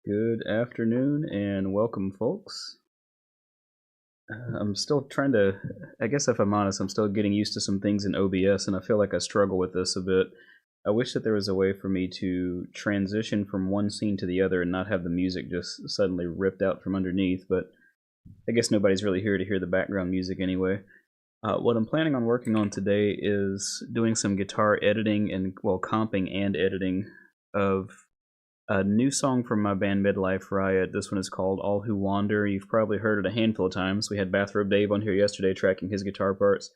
Good afternoon and welcome, folks. I'm still trying to, I guess if I'm honest, I'm still getting used to some things in OBS, and I feel like I struggle with this a bit. I wish that there was a way for me to transition from one scene to the other and not have the music just suddenly ripped out from underneath, but I guess nobody's really here to hear the background music anyway. What I'm planning on working on today is doing some guitar editing and, well, comping and editing of a new song from my band Midlife Riot. This one is called All Who Wander. You've probably heard it a handful of times. We had Bathrobe Dave on here yesterday tracking his guitar parts.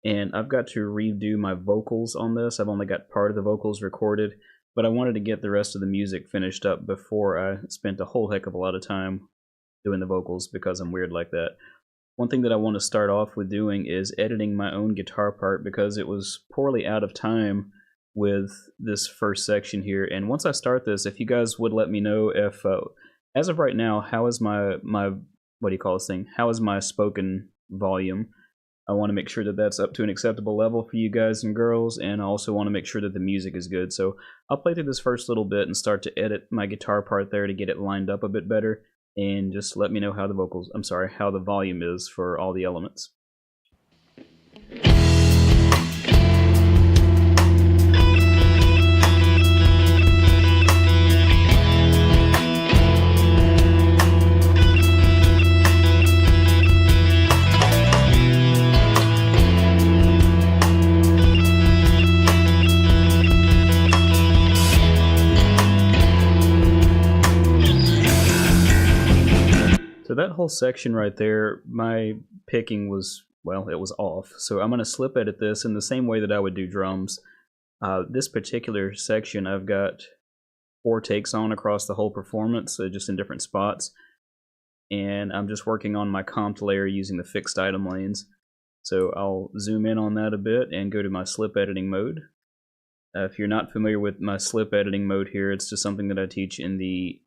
And I've got to redo my vocals on this. I've only got part of the vocals recorded, but I wanted to get the rest of the music finished up before I spent a whole heck of a lot of time doing the vocals, because I'm weird like that. One thing that I want to start off with doing is editing my own guitar part, because it was poorly out of time with this first section here. And once I start this, if you guys would let me know if as of right now, how is my what do you call this thing, how is my spoken volume. I want to make sure that that's up to an acceptable level for you guys and girls, and I also want to make sure that the music is good. So I'll play through this first little bit and start to edit my guitar part there to get it lined up a bit better, and just let me know how the volume is for all the elements. So that whole section right there, my picking was, well, it was off. So I'm going to slip edit this in the same way that I would do drums. This particular section I've got 4 takes on across the whole performance, just in different spots. And I'm just working on my comped layer using the fixed item lanes. So I'll zoom in on that a bit and go to my slip editing mode. If you're not familiar with my slip editing mode here, it's just something that I teach in the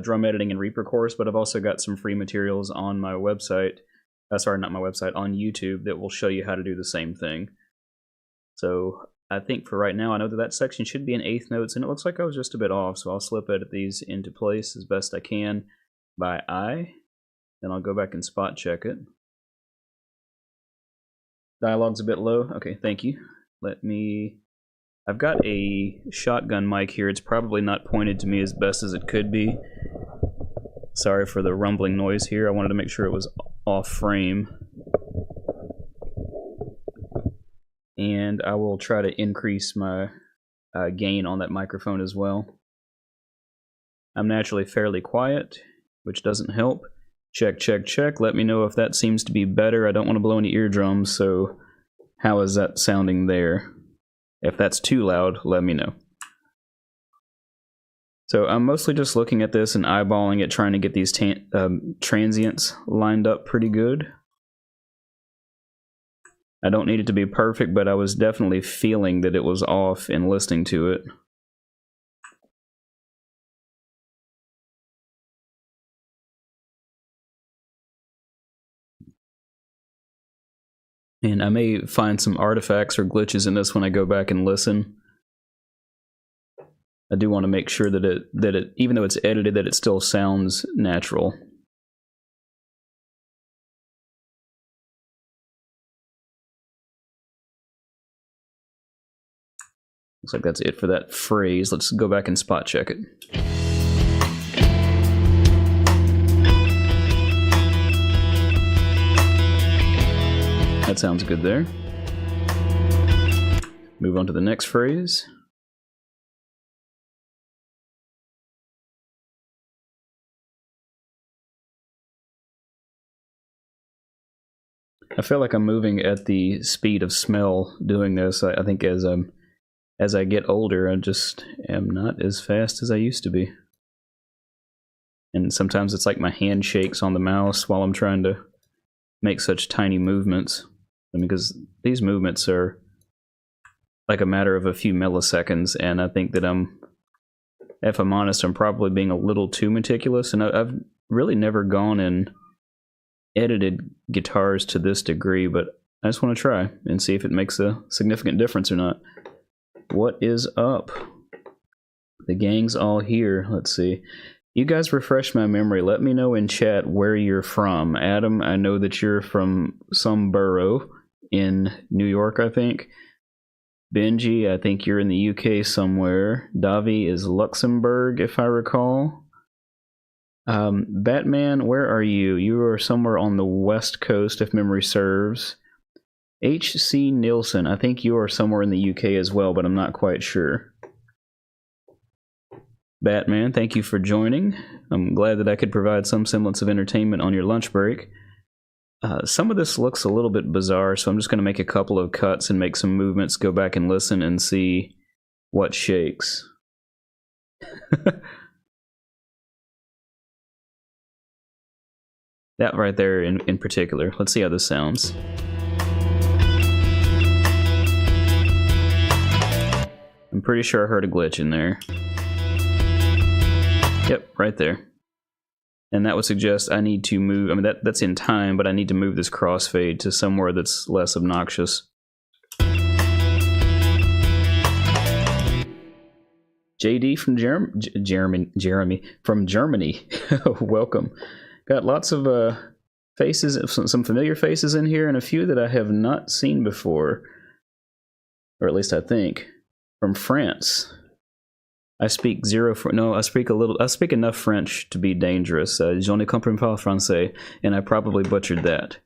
drum editing and Reaper course, but I've also got some free materials on my website, sorry, not my website, on YouTube, that will show you how to do the same thing. So I think for right now, I know that that section should be in 1/8 notes, and it looks like I was just a bit off, so I'll slip edit these into place as best I can by eye. Then I'll go back and spot check it. Dialogue's a bit low. Okay, thank you. I've got a shotgun mic here. It's probably not pointed to me as best as it could be. Sorry for the rumbling noise here. I wanted to make sure it was off frame. And I will try to increase my gain on that microphone as well. I'm naturally fairly quiet, which doesn't help. Check, check, check. Let me know if that seems to be better. I don't want to blow any eardrums, so how is that sounding there? If that's too loud, let me know. So I'm mostly just looking at this and eyeballing it, trying to get these transients lined up pretty good. I don't need it to be perfect, but I was definitely feeling that it was off in listening to it. And I may find some artifacts or glitches in this when I go back and listen. I do want to make sure that it, even though it's edited, that it still sounds natural. Looks like that's it for that phrase. Let's go back and spot check it. That sounds good there. Move on to the next phrase. I feel like I'm moving at the speed of smell doing this. I think as I get older, I just am not as fast as I used to be. And sometimes it's like my hand shakes on the mouse while I'm trying to make such tiny movements. Because these movements are like a matter of a few milliseconds, and I think that if I'm honest, I'm probably being a little too meticulous, and I've really never gone and edited guitars to this degree, but I just want to try and see if it makes a significant difference or not. What is up? The gang's all here. Let's see. You guys refresh my memory. Let me know in chat where you're from. Adam, I know that you're from some borough in New York, I think. Benji, I think you're in the UK somewhere. Davi is Luxembourg, if I recall. Batman, where are you? You are somewhere on the west coast, if memory serves. H.C. Nielsen, I think you are somewhere in the UK as well, but I'm not quite sure. Batman, thank you for joining. I'm glad that I could provide some semblance of entertainment on your lunch break. Some of this looks a little bit bizarre, so I'm just going to make a couple of cuts and make some movements, go back and listen and see what shakes. That right there in particular. Let's see how this sounds. I'm pretty sure I heard a glitch in there. Yep, right there. And that would suggest I need to move, I mean that's in time, but I need to move this crossfade to somewhere that's less obnoxious. JD from Jeremy from Germany. Welcome. Got lots of faces, some familiar faces in here, and a few that I have not seen before. Or at least I think. From France. I speak I speak enough French to be dangerous. Je ne comprends pas français, and I probably butchered that.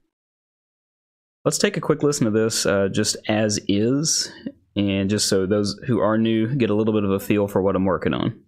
Let's take a quick listen to this just as is, and just so those who are new get a little bit of a feel for what I'm working on.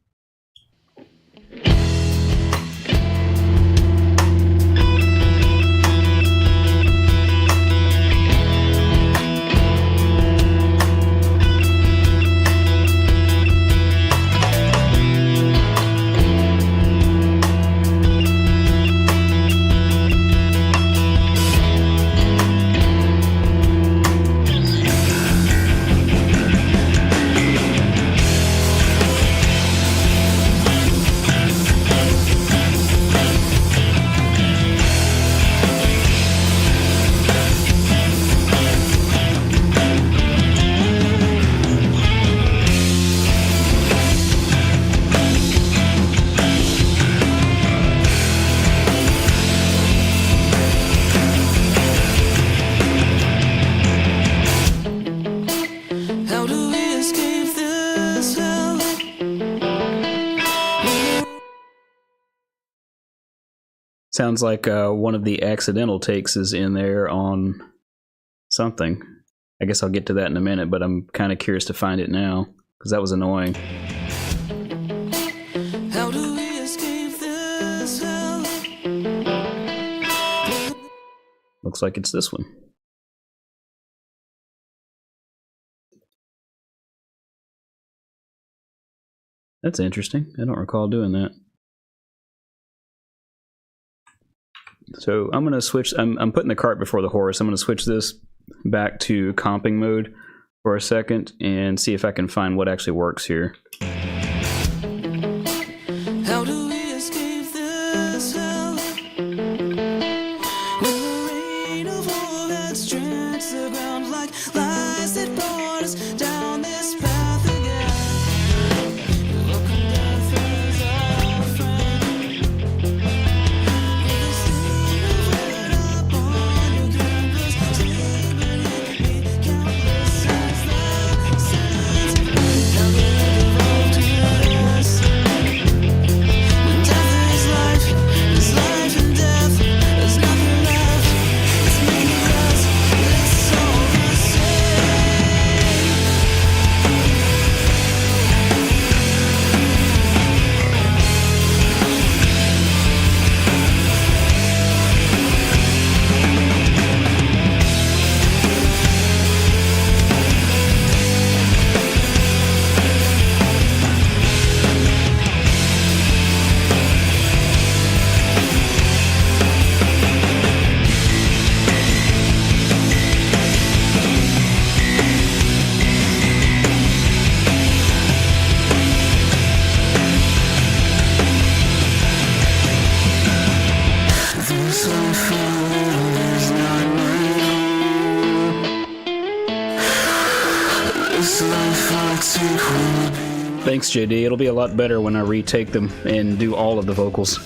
Sounds like one of the accidental takes is in there on something. I guess I'll get to that in a minute, but I'm kind of curious to find it now, because that was annoying. How do we escape this hell? Looks like it's this one. That's interesting. I don't recall doing that. So I'm going to switch, I'm putting the cart before the horse. I'm going to switch this back to comping mode for a second and see if I can find what actually works here. How do we escape this hell? When the rain of war that strikes the ground like lies that brought us down this path again. Welcome death is our friend. This life I take will be Thanks, JD. It'll be a lot better when I retake them and do all of the vocals.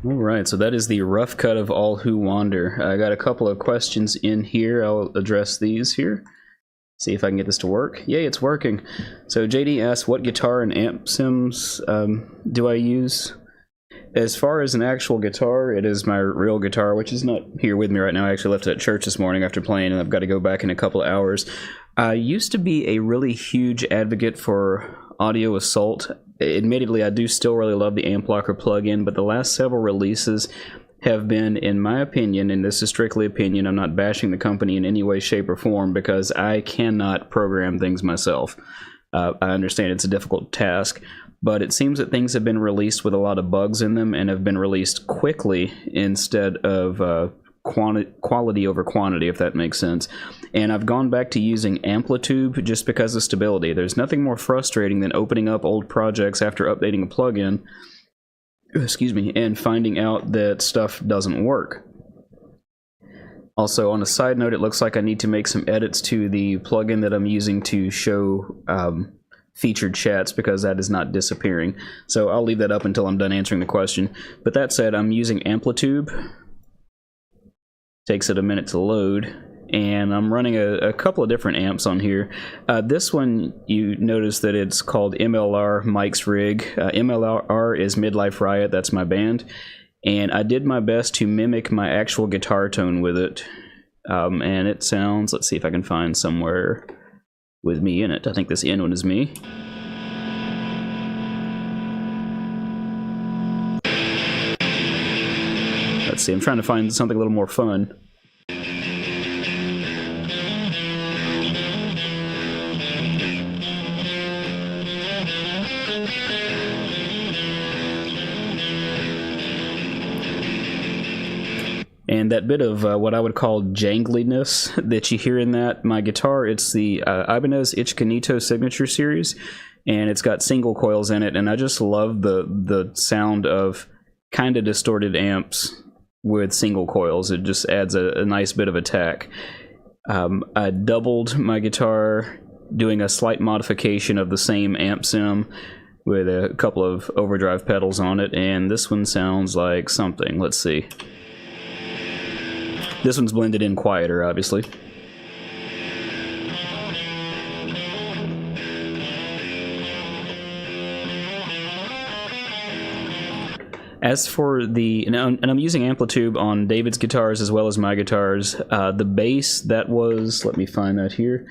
Alright, so that is the rough cut of All Who Wander. I got a couple of questions in here. I'll address these here. See if I can get this to work. Yay, it's working. So JD asked, what guitar and amp sims do I use? As far as an actual guitar, it is my real guitar, which is not here with me right now. I actually left it at church this morning after playing, and I've got to go back in a couple of hours. I used to be a really huge advocate for Audio Assault. Admittedly, I do still really love the Amp Locker plugin, but the last several releases have been, in my opinion, and this is strictly opinion, I'm not bashing the company in any way, shape, or form, because I cannot program things myself. I understand it's a difficult task, but it seems that things have been released with a lot of bugs in them and have been released quickly instead of quality over quantity, if that makes sense. And I've gone back to using Amplitude just because of stability. There's nothing more frustrating than opening up old projects after updating a plugin, excuse me, and finding out that stuff doesn't work. Also, on a side note, it looks like I need to make some edits to the plugin that I'm using to show featured chats, because that is not disappearing. So I'll leave that up until I'm done answering the question. But that said, I'm using Amplitude. Takes it a minute to load. And I'm running a couple of different amps on here. This one, you notice that it's called MLR Mike's Rig. MLR is Midlife Riot, that's my band. And I did my best to mimic my actual guitar tone with it. And it sounds, let's see if I can find somewhere with me in it. I think this end one is me. Let's see, I'm trying to find something a little more fun. And that bit of what I would call jangliness that you hear in that, my guitar, it's the Ibanez Ichcanito Signature Series, and it's got single coils in it, and I just love the sound of kind of distorted amps with single coils. It just adds a nice bit of attack. I doubled my guitar, doing a slight modification of the same amp sim with a couple of overdrive pedals on it, and this one sounds like something. Let's see. This one's blended in quieter, obviously. As for the, and I'm using Amplitude on David's guitars as well as my guitars. The bass, that was, let me find that here.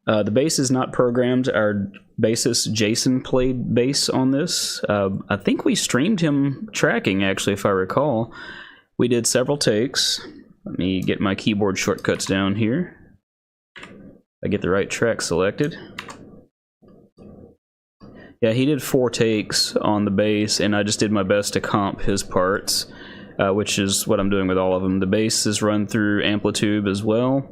The bass is not programmed. Our bassist Jason played bass on this. I think we streamed him tracking, actually, if I recall. We did several takes. Let me get my keyboard shortcuts down here. I get the right track selected. Yeah, he did 4 takes on the bass, and I just did my best to comp his parts, which is what I'm doing with all of them. The bass is run through Amplitude as well.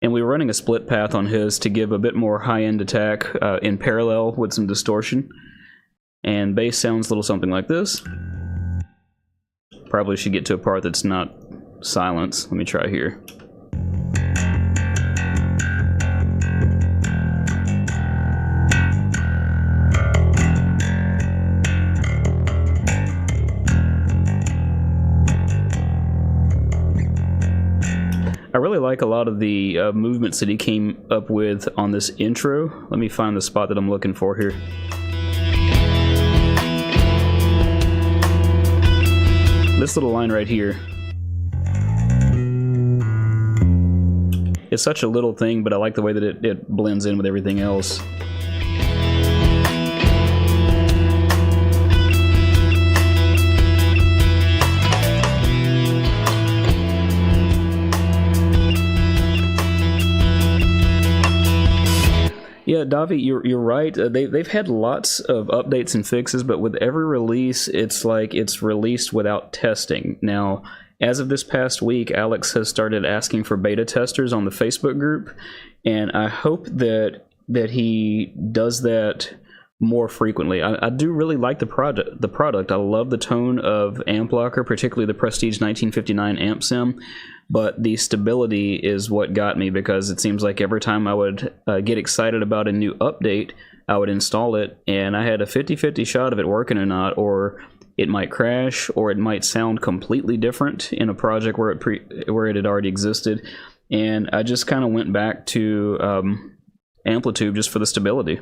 And we were running a split path on his to give a bit more high-end attack in parallel with some distortion. And bass sounds a little something like this. Probably should get to a part that's not silence. Let me try here. I really like a lot of the movements that he came up with on this intro. Let me find the spot that I'm looking for here. This little line right here. It's such a little thing, but I like the way that it blends in with everything else. Yeah, Davi, you're right. They've had lots of updates and fixes, but with every release, it's like it's released without testing. Now, as of this past week, Alex has started asking for beta testers on the Facebook group, and I hope that he does that more frequently. I do really like the product. I love the tone of Amp Locker, particularly the Prestige 1959 amp sim. But the stability is what got me, because it seems like every time I would get excited about a new update, I would install it, and I had a 50-50 shot of it working or not, or it might crash, or it might sound completely different in a project where it had already existed. And I just kind of went back to Amplitude just for the stability.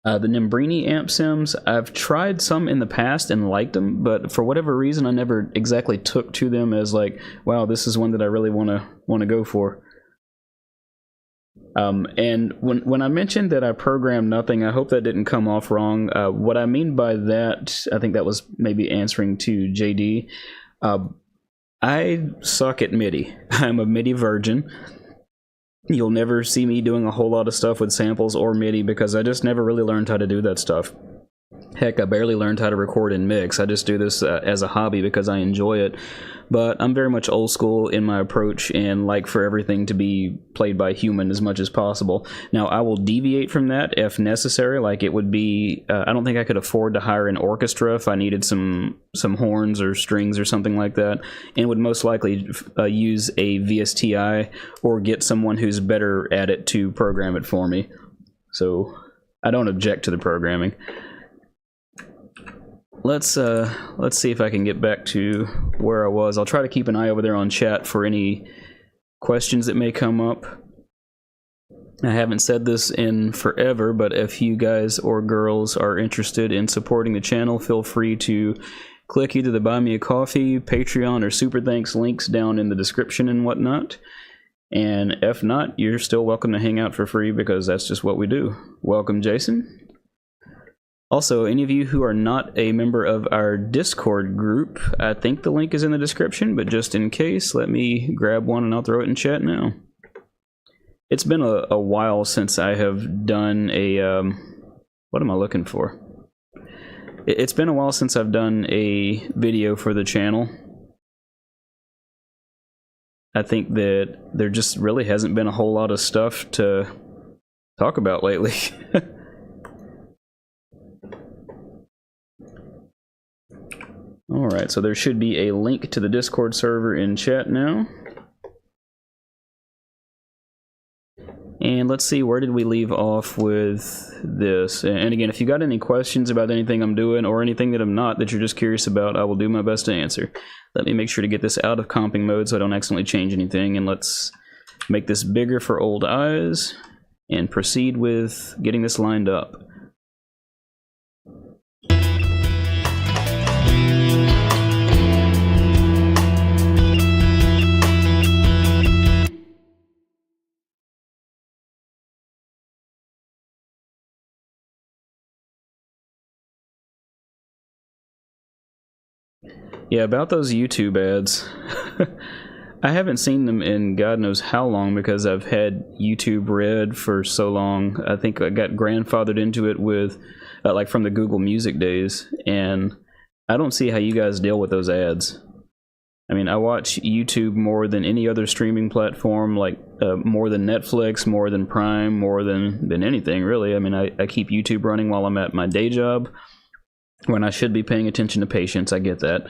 The Nimbrini amp sims, I've tried some in the past and liked them, but for whatever reason I never exactly took to them as like, wow, this is one that I really want to go for. And when I mentioned that I programmed nothing, I hope that didn't come off wrong. What I mean by that, I think that was maybe answering to JD. I suck at MIDI. I'm a MIDI virgin. You'll never see me doing a whole lot of stuff with samples or MIDI because I just never really learned how to do that stuff. Heck, I barely learned how to record and mix. I just do this as a hobby because I enjoy it. But I'm very much old school in my approach and like for everything to be played by human as much as possible. Now, I will deviate from that if necessary. Like it would be, I don't think I could afford to hire an orchestra if I needed some horns or strings or something like that, and would most likely use a VSTI or get someone who's better at it to program it for me. So I don't object to the programming. Let's see if I can get back to where I was. I'll try to keep an eye over there on chat for any questions that may come up. I haven't said this in forever, but if you guys or girls are interested in supporting the channel, feel free to click either the Buy Me a Coffee, Patreon, or Super Thanks links down in the description and whatnot. And if not, you're still welcome to hang out for free because that's just what we do. Welcome, Jason. Also, any of you who are not a member of our Discord group, I think the link is in the description, but just in case, let me grab one and I'll throw it in chat now. It's been a while since I have done a, what am I looking for? It's been a while since I've done a video for the channel. I think that there just really hasn't been a whole lot of stuff to talk about lately. Alright, so there should be a link to the Discord server in chat now. And let's see, where did we leave off with this? And again, if you got any questions about anything I'm doing or anything that I'm not that you're just curious about, I will do my best to answer. Let me make sure to get this out of comping mode so I don't accidentally change anything, and let's make this bigger for old eyes and proceed with getting this lined up. Yeah, about those YouTube ads. I haven't seen them in God knows how long because I've had YouTube Red for so long. I think I got grandfathered into it with, like from the Google Music days, and I don't see how you guys deal with those ads. I mean, I watch YouTube more than any other streaming platform, like more than Netflix, more than Prime, more than anything, really. I mean, I keep YouTube running while I'm at my day job, when I should be paying attention to patients. I get that.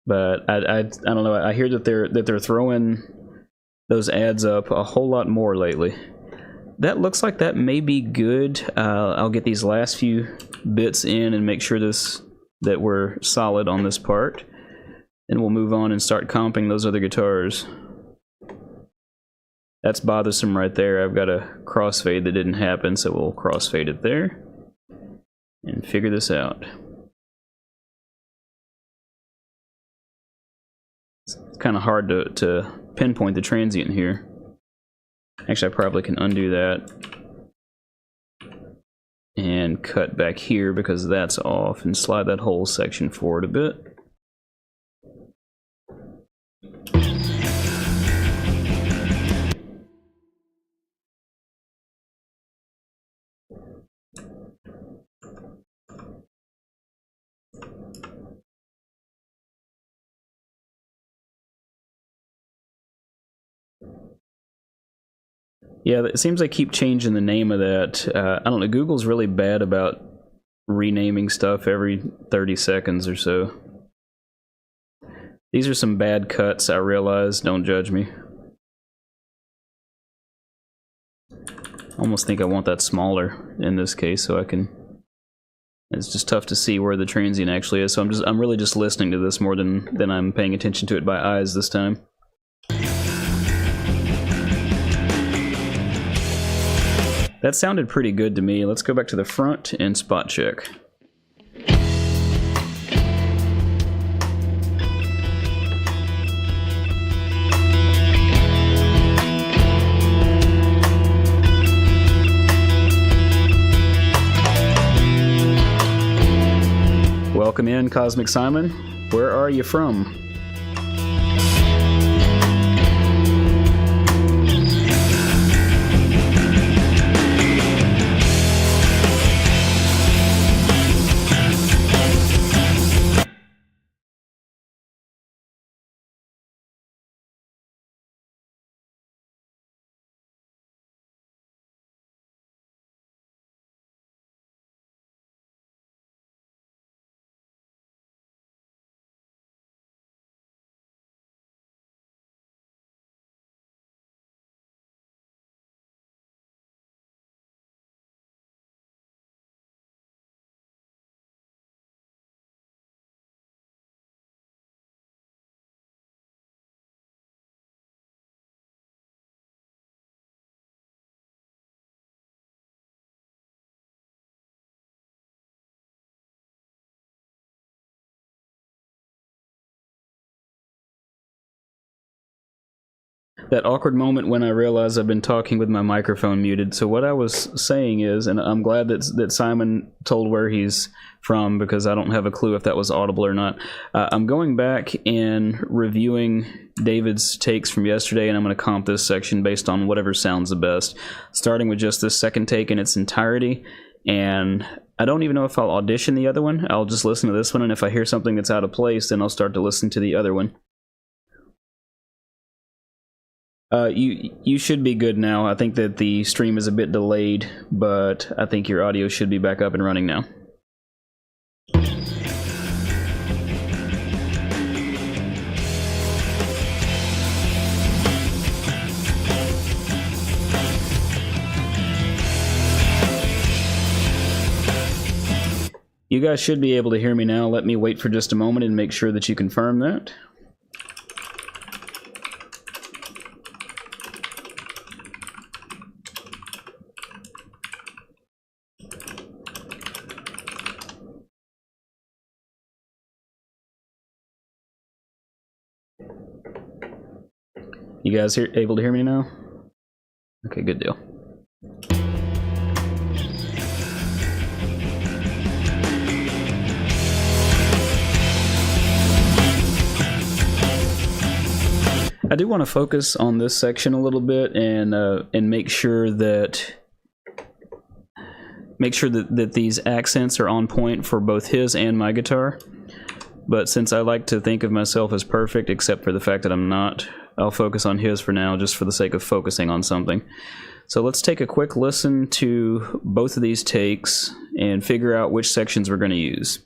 But I don't know. I hear that they're throwing those ads up a whole lot more lately. That looks like that may be good. I'll get these last few bits in and make sure that we're solid on this part, and we'll move on and start comping those other guitars. That's bothersome right there. I've got a crossfade that didn't happen, so we'll crossfade it there and figure this out. It's kind of hard to pinpoint the transient here. Actually, I probably can undo that and cut back here because that's off, and slide that whole section forward a bit. Yeah, it seems they keep changing the name of that. I don't know, Google's really bad about renaming stuff every 30 seconds or so. These are some bad cuts, I realize. Don't judge me. I almost think I want that smaller in this case so I can... It's just tough to see where the transient actually is, so I'm really just listening to this more than I'm paying attention to it by eyes this time. That sounded pretty good to me. Let's go back to the front and spot check. Welcome in, Cosmic Simon. Where are you from? That awkward moment when I realized I've been talking with my microphone muted. So what I was saying is, and I'm glad that Simon told where he's from because I don't have a clue if that was audible or not. I'm going back and reviewing David's takes from yesterday, and I'm going to comp this section based on whatever sounds the best, starting with just this second take in its entirety. And I don't even know if I'll audition the other one. I'll just listen to this one, and if I hear something that's out of place, then I'll start to listen to the other one. You should be good now. I think that the stream is a bit delayed, but I think your audio should be back up and running now. You guys should be able to hear me now. Let me wait for just a moment and make sure that you confirm that. You guys able to hear me now? Okay, good deal. I do want to focus on this section a little bit and make sure that these accents are on point for both his and my guitar. But since I like to think of myself as perfect, except for the fact that I'm not, I'll focus on his for now, just for the sake of focusing on something. So let's take a quick listen to both of these takes and figure out which sections we're going to use.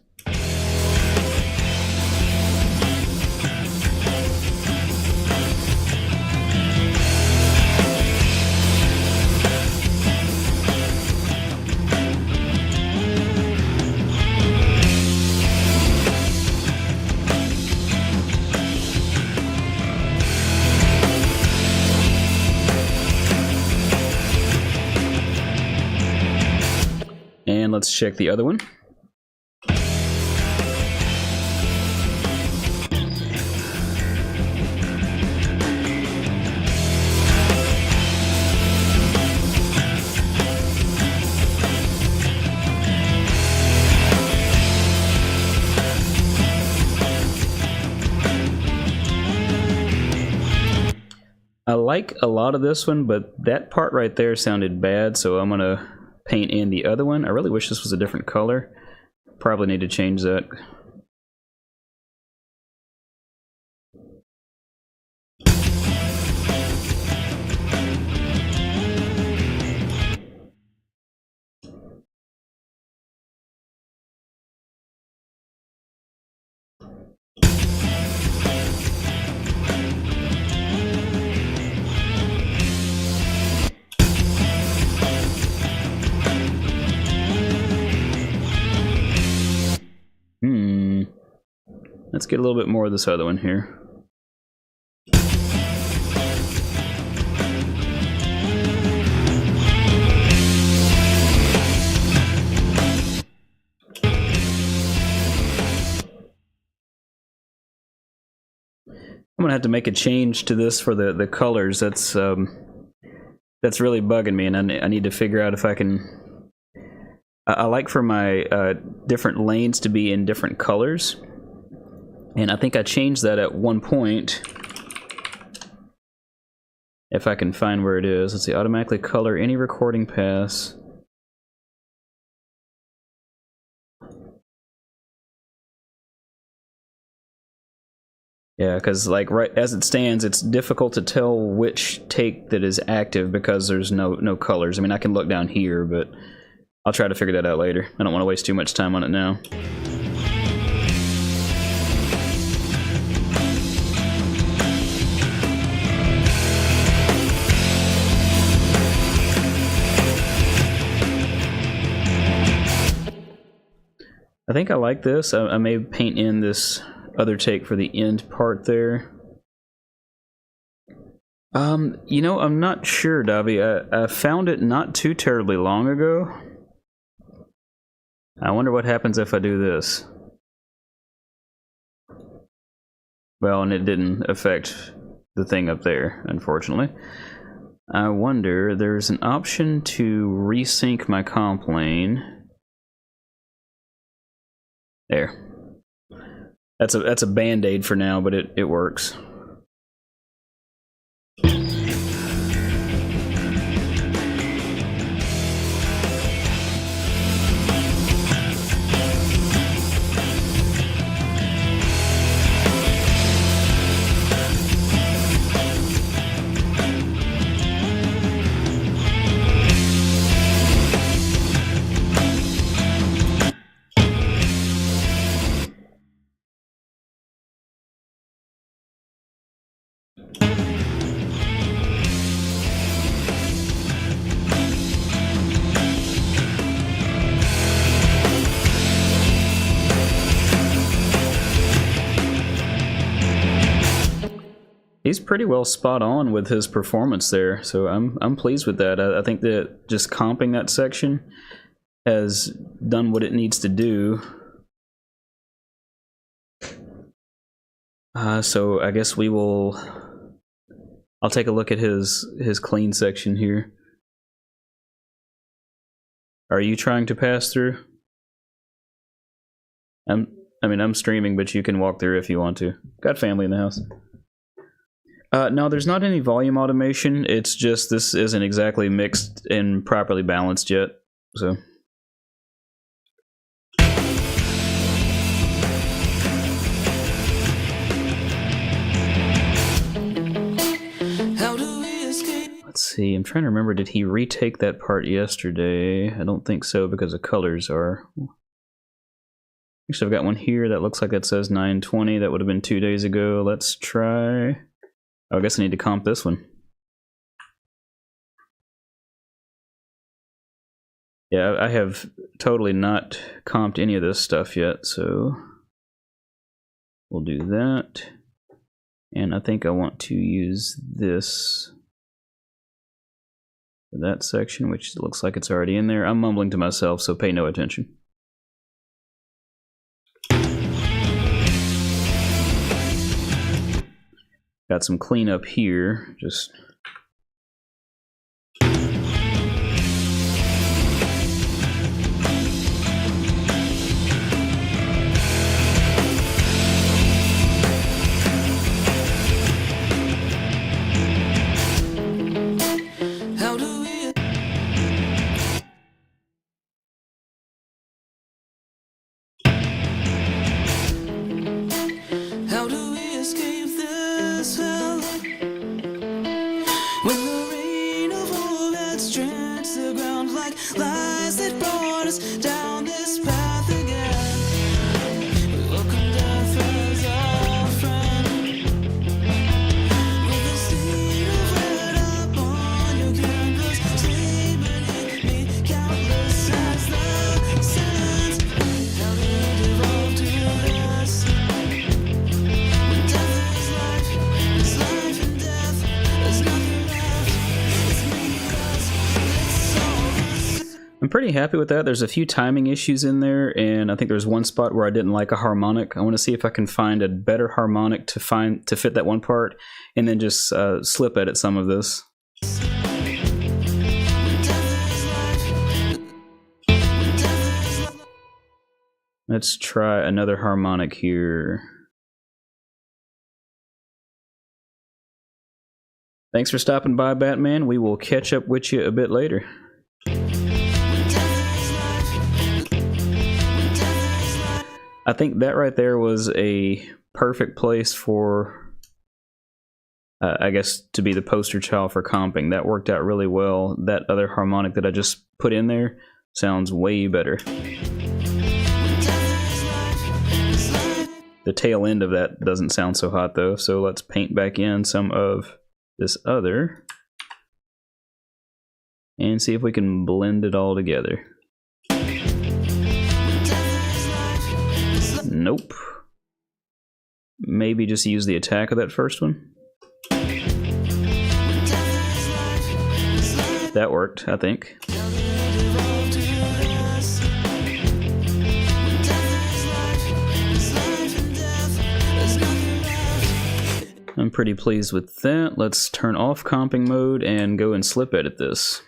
And let's check the other one. I like a lot of this one, but that part right there sounded bad, so I'm gonna paint in the other one. I really wish this was a different color. Probably need to change that. Let's get a little bit more of this other one here. I'm gonna have to make a change to this for the colors. That's really bugging me, and I need to figure out if I can. I like for my different lanes to be in different colors. And I think I changed that at one point. If I can find where it is. Let's see, automatically color any recording pass. Yeah, because like right as it stands, it's difficult to tell which take that is active because there's no colors. I mean, I can look down here, but I'll try to figure that out later. I don't want to waste too much time on it now. I think I like this. I may paint in this other take for the end part there. You know, I'm not sure, Davi. I found it not too terribly long ago. I wonder what happens if I do this. Well, and it didn't affect the thing up there, unfortunately. I wonder, there's an option to resync my comp lane. There. That's a band-aid for now, but it works. He's pretty well spot on with his performance there, so I'm pleased with that. I think that just comping that section has done what it needs to do. So I guess we will. I'll take a look at his clean section here. Are you trying to pass through? I mean, I'm streaming, but you can walk through if you want to. Got family in the house. No, there's not any volume automation. It's just this isn't exactly mixed and properly balanced yet. So. Let's see, I'm trying to remember, did he retake that part yesterday? I don't think so because the colors are... Actually, I've got one here that looks like that says 920. That would have been 2 days ago. Let's try... Oh, I guess I need to comp this one. Yeah, I have totally not comped any of this stuff yet, so... We'll do that. And I think I want to use this... that section, which looks like it's already in there. I'm mumbling to myself, so pay no attention. Got some cleanup here, just... I'm pretty happy with that. There's a few timing issues in there, and I think there's one spot where I didn't like a harmonic. I want to see if I can find a better harmonic to fit that one part, and then just slip edit some of this. Let's try another harmonic here. Thanks for stopping by, Batman. We will catch up with you a bit later. I think that right there was a perfect place for, I guess, to be the poster child for comping. That worked out really well. That other harmonic that I just put in there sounds way better. The tail end of that doesn't sound so hot though, so let's paint back in some of this other and see if we can blend it all together. Nope. Maybe just use the attack of that first one. That worked, I think. I'm pretty pleased with that. Let's turn off comping mode and go and slip edit this.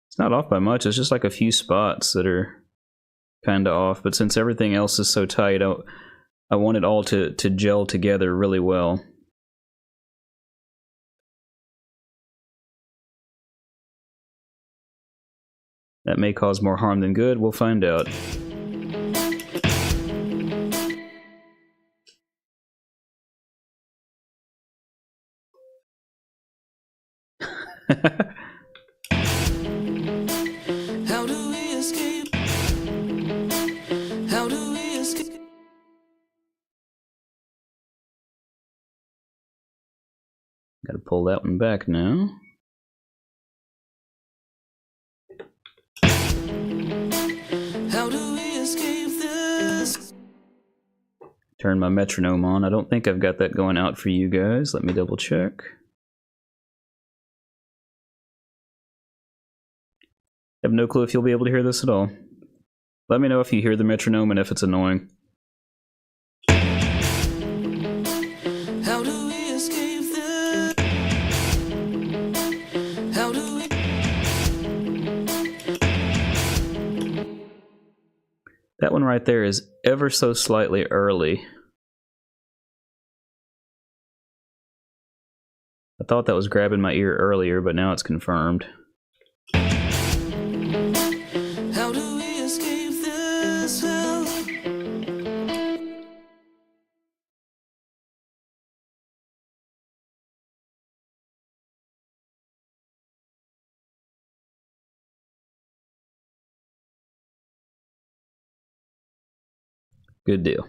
It's not off by much, it's just like a few spots that are kind of off, but since everything else is so tight, I want it all to gel together really well. That may cause more harm than good, we'll find out. Gotta pull that one back now. How do we escape this? Turn my metronome on. I don't think I've got that going out for you guys. Let me double check. I have no clue if you'll be able to hear this at all. Let me know if you hear the metronome and if it's annoying. How do we escape this? How do we... That one right there is ever so slightly early. I thought that was grabbing my ear earlier, but now it's confirmed. How do we escape this hell? Good deal.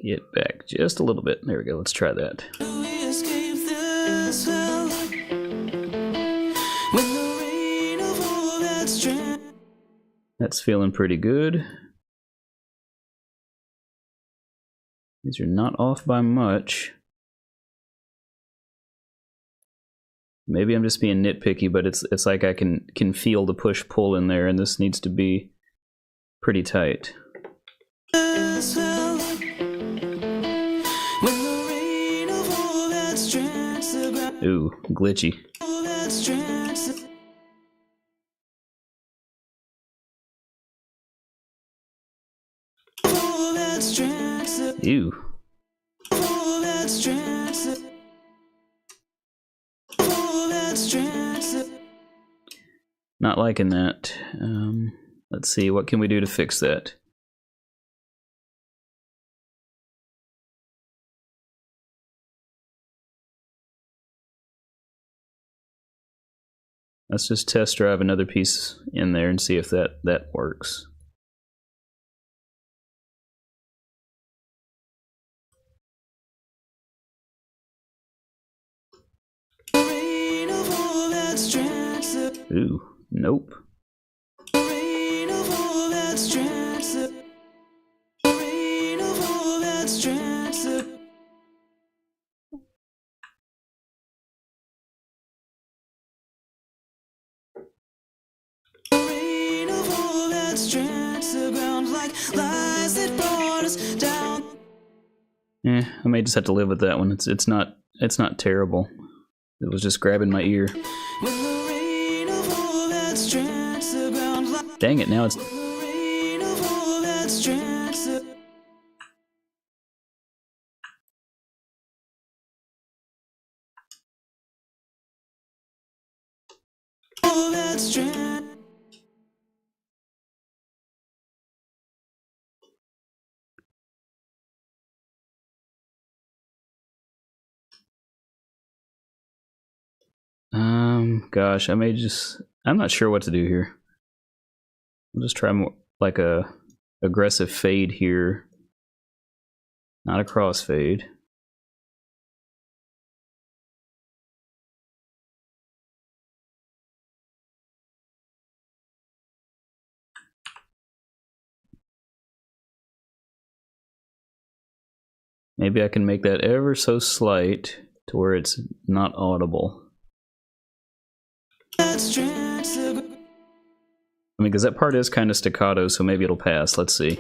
Get back just a little bit. There we go. Let's try that. Do we escape this hell? When the rain of all that strength. That's feeling pretty good. These are not off by much. Maybe I'm just being nitpicky, but it's like I can feel the push-pull in there, and this needs to be pretty tight. Ooh, glitchy. Ew. Not liking that. Let's see, what can we do to fix that? Let's just test drive another piece in there and see if that works. Ooh, nope. I may just have to live with that one. It's not terrible. It was just grabbing my ear. Dang it, now it's... Gosh, I'm not sure what to do here. I'll just try more like a aggressive fade here, not a crossfade. Maybe I can make that ever so slight to where it's not audible. I mean, because that part is kind of staccato, so maybe it'll pass. Let's see.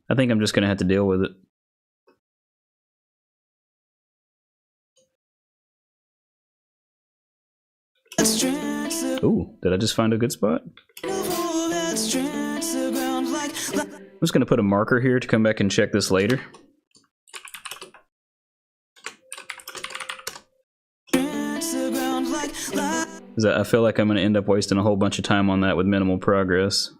I think I'm just going to have to deal with it. Ooh, did I just find a good spot? I'm just going to put a marker here to come back and check this later. I feel like I'm going to end up wasting a whole bunch of time on that with minimal progress.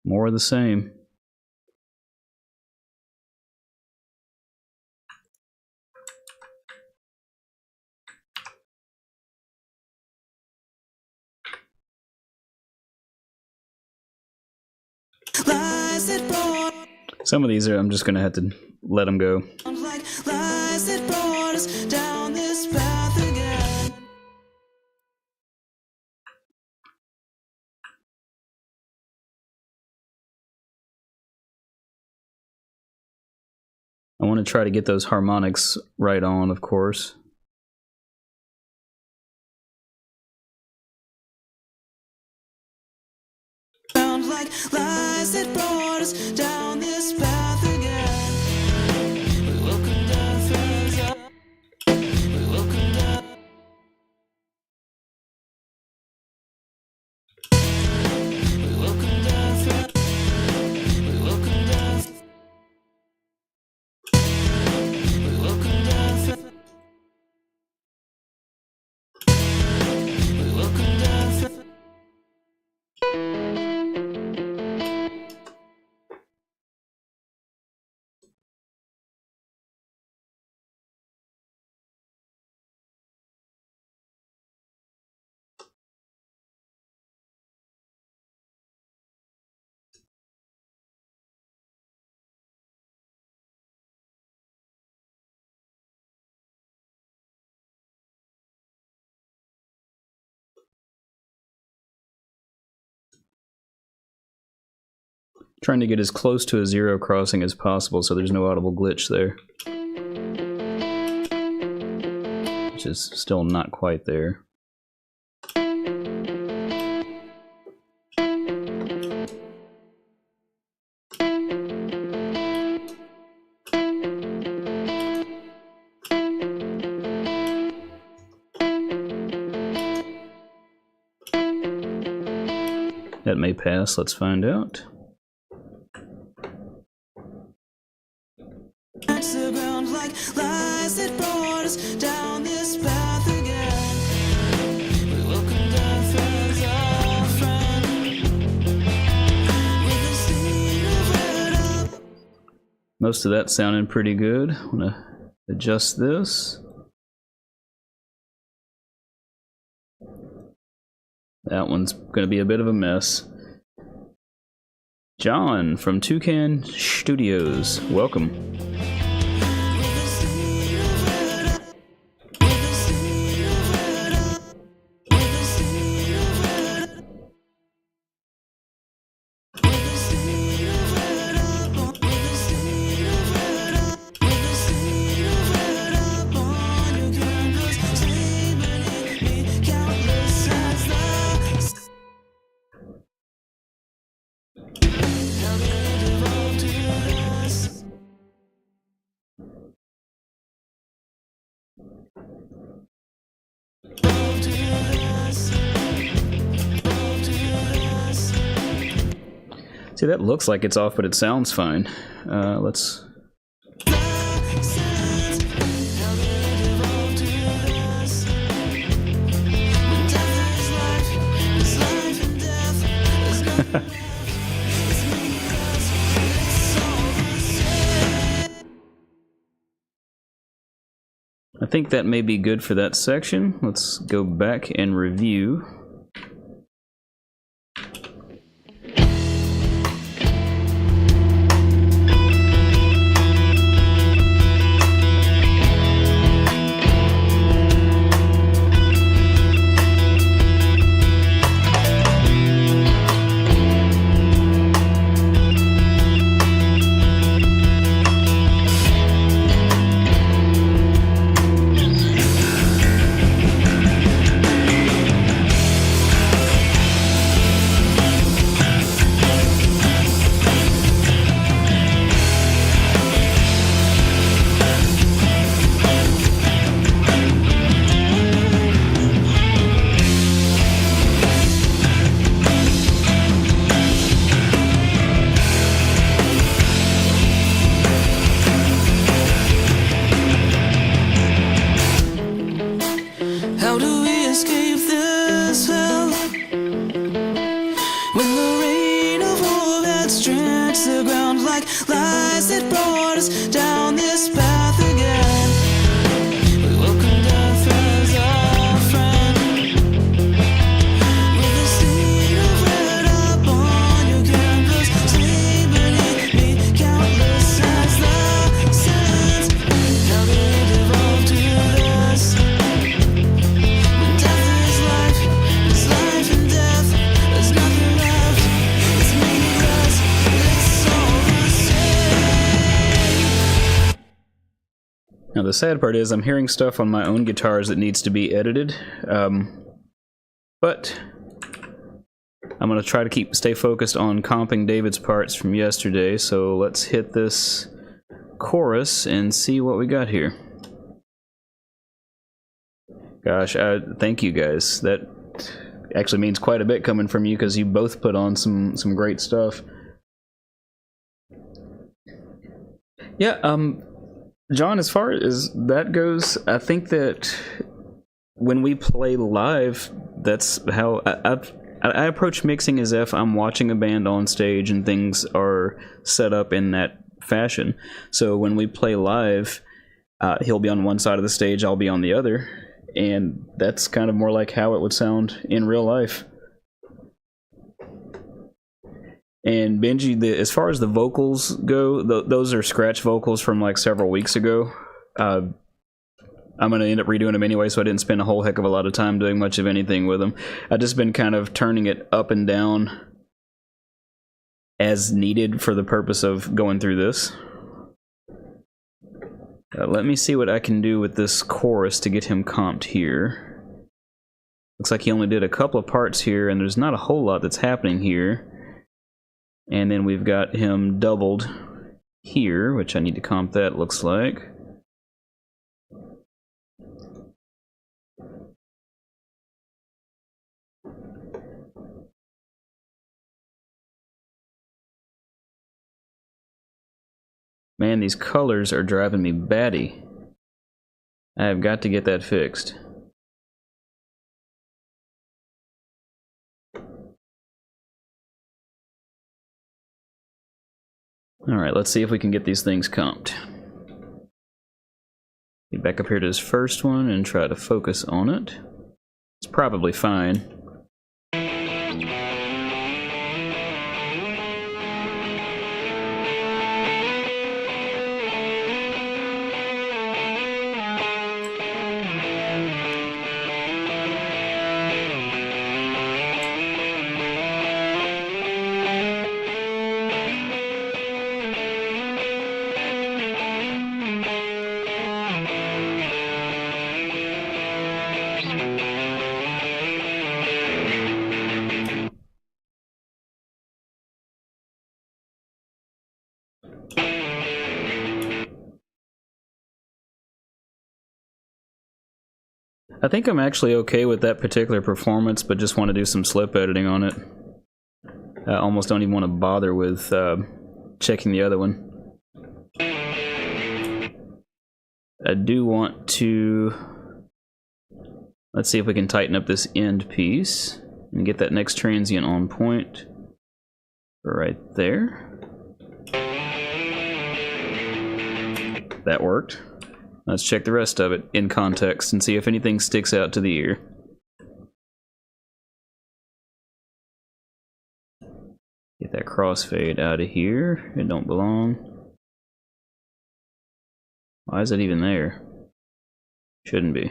More of the same. Some of these I'm just going to have to let them go. I want to try to get those harmonics right on, of course. ground like lies that brought us down this path again. We welcomed our friends up. We welcomed our. We welcomed our friends. We welcomed our. We welcomed our friends. We welcomed our friends. Trying to get as close to a zero crossing as possible so there's no audible glitch there. Which is still not quite there. That may pass, let's find out. The ground like lies that brought us down this path again. We welcomed our friends, our friend. With a scene of red up. Most of that sounded pretty good. I'm gonna adjust this. That one's gonna be a bit of a mess. John from Toucan Studios, welcome. See, that looks like it's off, but it sounds fine. Let's... I think that may be good for that section. Let's go back and review. How do we escape this hell? When the rain of war that strikes the ground like lies that brought us down this path again. We welcomed our friends, our friend. With a stain of red up on your canvas, stay beneath me, countless as the sands. How did it evolve to this? Now the sad part is I'm hearing stuff on my own guitars that needs to be edited, but I'm going to try to stay focused on comping David's parts from yesterday, so let's hit this chorus and see what we got here. Gosh, thank you guys. That actually means quite a bit coming from you, because you both put on some great stuff. Yeah, John, as far as that goes, I think that when we play live, that's how I approach mixing, as if I'm watching a band on stage and things are set up in that fashion. So when we play live, he'll be on one side of the stage, I'll be on the other, and that's kind of more like how it would sound in real life. And Benji, as far as the vocals go, those are scratch vocals from like several weeks ago. I'm going to end up redoing them anyway, so I didn't spend a whole heck of a lot of time doing much of anything with them. I've just been kind of turning it up and down as needed for the purpose of going through this. Let me see what I can do with this chorus to get him comped here. Looks like he only did a couple of parts here, and there's not a whole lot that's happening here. And then we've got him doubled here, which I need to comp that, looks like. Man, these colors are driving me batty. I have got to get that fixed. Alright, let's see if we can get these things comped. Get back up here to this first one and try to focus on it. It's probably fine. I think I'm actually okay with that particular performance, but just want to do some slip editing on it. I almost don't even want to bother with checking the other one. I do want to... Let's see if we can tighten up this end piece and get that next transient on point right there. That worked. Let's check the rest of it in context and see if anything sticks out to the ear. Get that crossfade out of here. It don't belong. Why is it even there? Shouldn't be.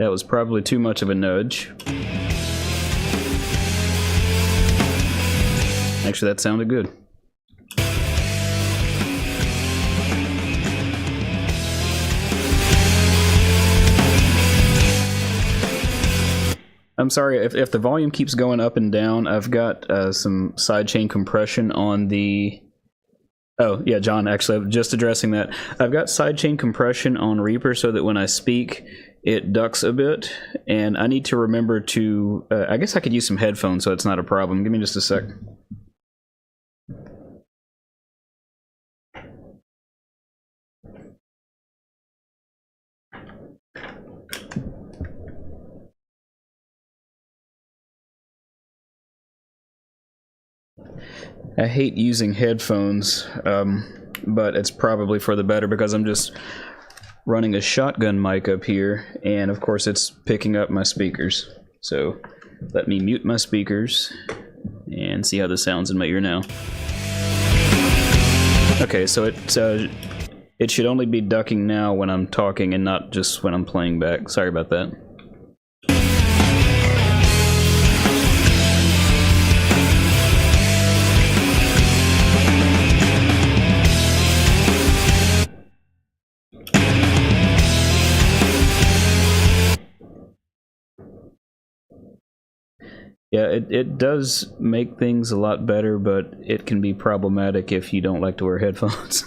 That was probably too much of a nudge. Actually, that sounded good. I'm sorry, if the volume keeps going up and down, I've got some sidechain compression on the... Oh, yeah, John, actually, I'm just addressing that. I've got sidechain compression on Reaper so that when I speak, it ducks a bit, and I need to remember to... I guess I could use some headphones so it's not a problem. Give me just a sec. I hate using headphones, but it's probably for the better because I'm just running a shotgun mic up here, and of course it's picking up my speakers. So let me mute my speakers and see how this sounds in my ear now. Okay, so it should only be ducking now when I'm talking and not just when I'm playing back. Sorry about that. Yeah, it does make things a lot better, but it can be problematic if you don't like to wear headphones.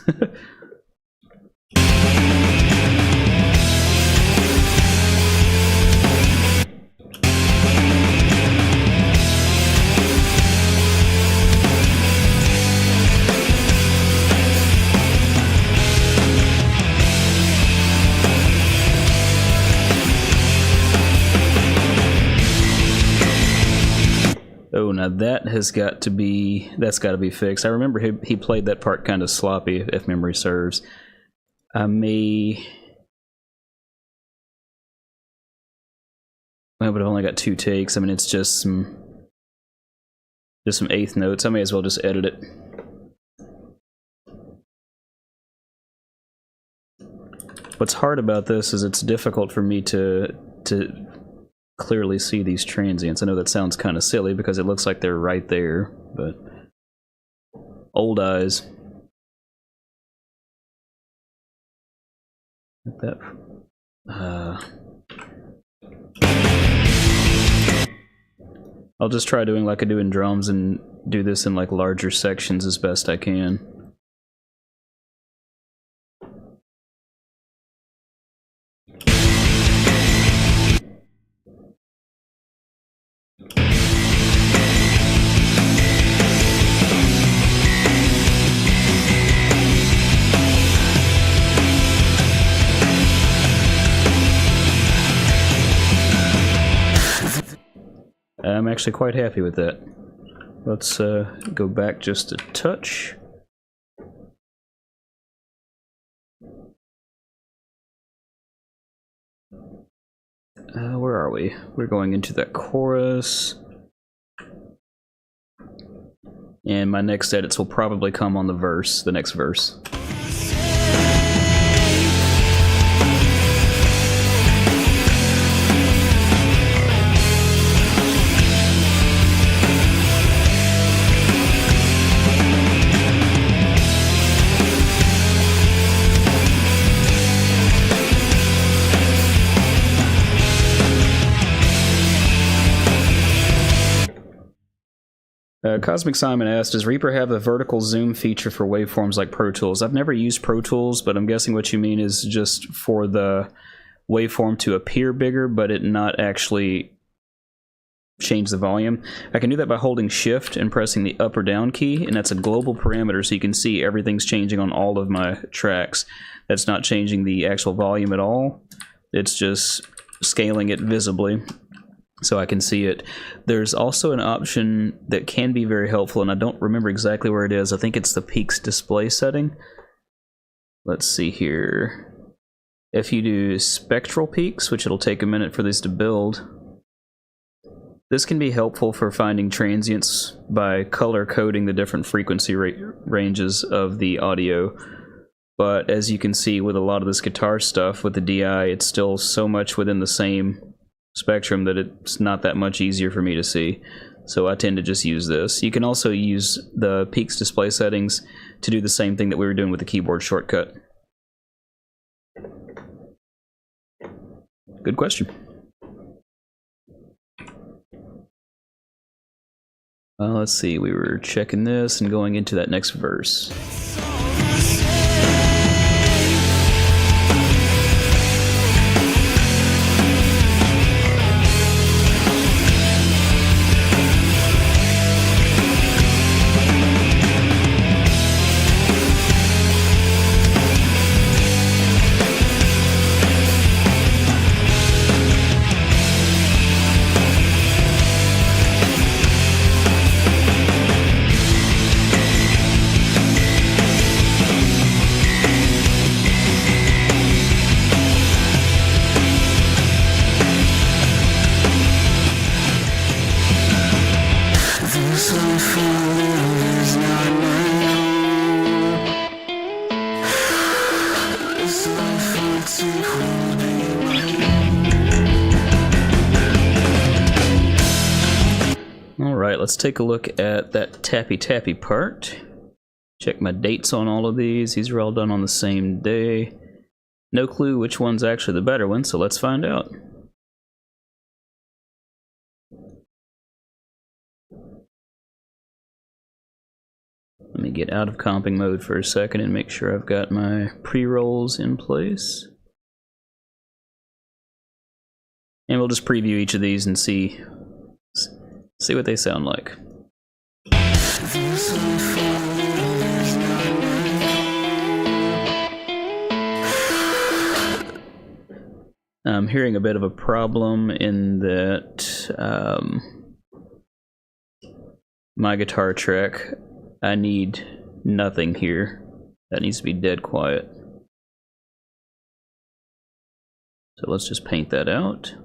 Oh, now that's got to be fixed. I remember he played that part kind of sloppy, if memory serves. I may... Well, but I've only got 2 takes. I mean, it's just some eighth notes. I may as well just edit it. What's hard about this is it's difficult for me to clearly see these transients. I know that sounds kind of silly because it looks like they're right there, but old eyes. That I'll just try doing like I do in drums and do this in like larger sections as best I can. I'm actually quite happy with that. Let's go back just a touch. Where are we? We're going into that chorus. And my next edits will probably come on the next verse. Cosmic Simon asked, does Reaper have a vertical zoom feature for waveforms like Pro Tools? I've never used Pro Tools, but I'm guessing what you mean is just for the waveform to appear bigger, but it not actually change the volume. I can do that by holding Shift and pressing the up or down key, and that's a global parameter, so you can see everything's changing on all of my tracks. That's not changing the actual volume at all. It's just scaling it visibly, so I can see it. There's also an option that can be very helpful, and I don't remember exactly where it is. I think it's the peaks display setting. Let's see here. If you do spectral peaks, which it'll take a minute for these to build, this can be helpful for finding transients by color coding the different frequency ranges of the audio. but as you can see with a lot of this guitar stuff with the DI, it's still so much within the same spectrum that it's not that much easier for me to see. So I tend to just use this. You can also use the peaks display settings to do the same thing that we were doing with the keyboard shortcut. Good question. Let's see, we were checking this and going into that next verse. Alright, let's take a look at that tappy tappy part. Check my dates on all of these. These are all done on the same day. No clue which one's actually the better one, so let's find out. Let me get out of comping mode for a second and make sure I've got my pre-rolls in place. And we'll just preview each of these and see what they sound like. I'm hearing a bit of a problem in that my guitar track, I need nothing here. That needs to be dead quiet. So let's just paint that out.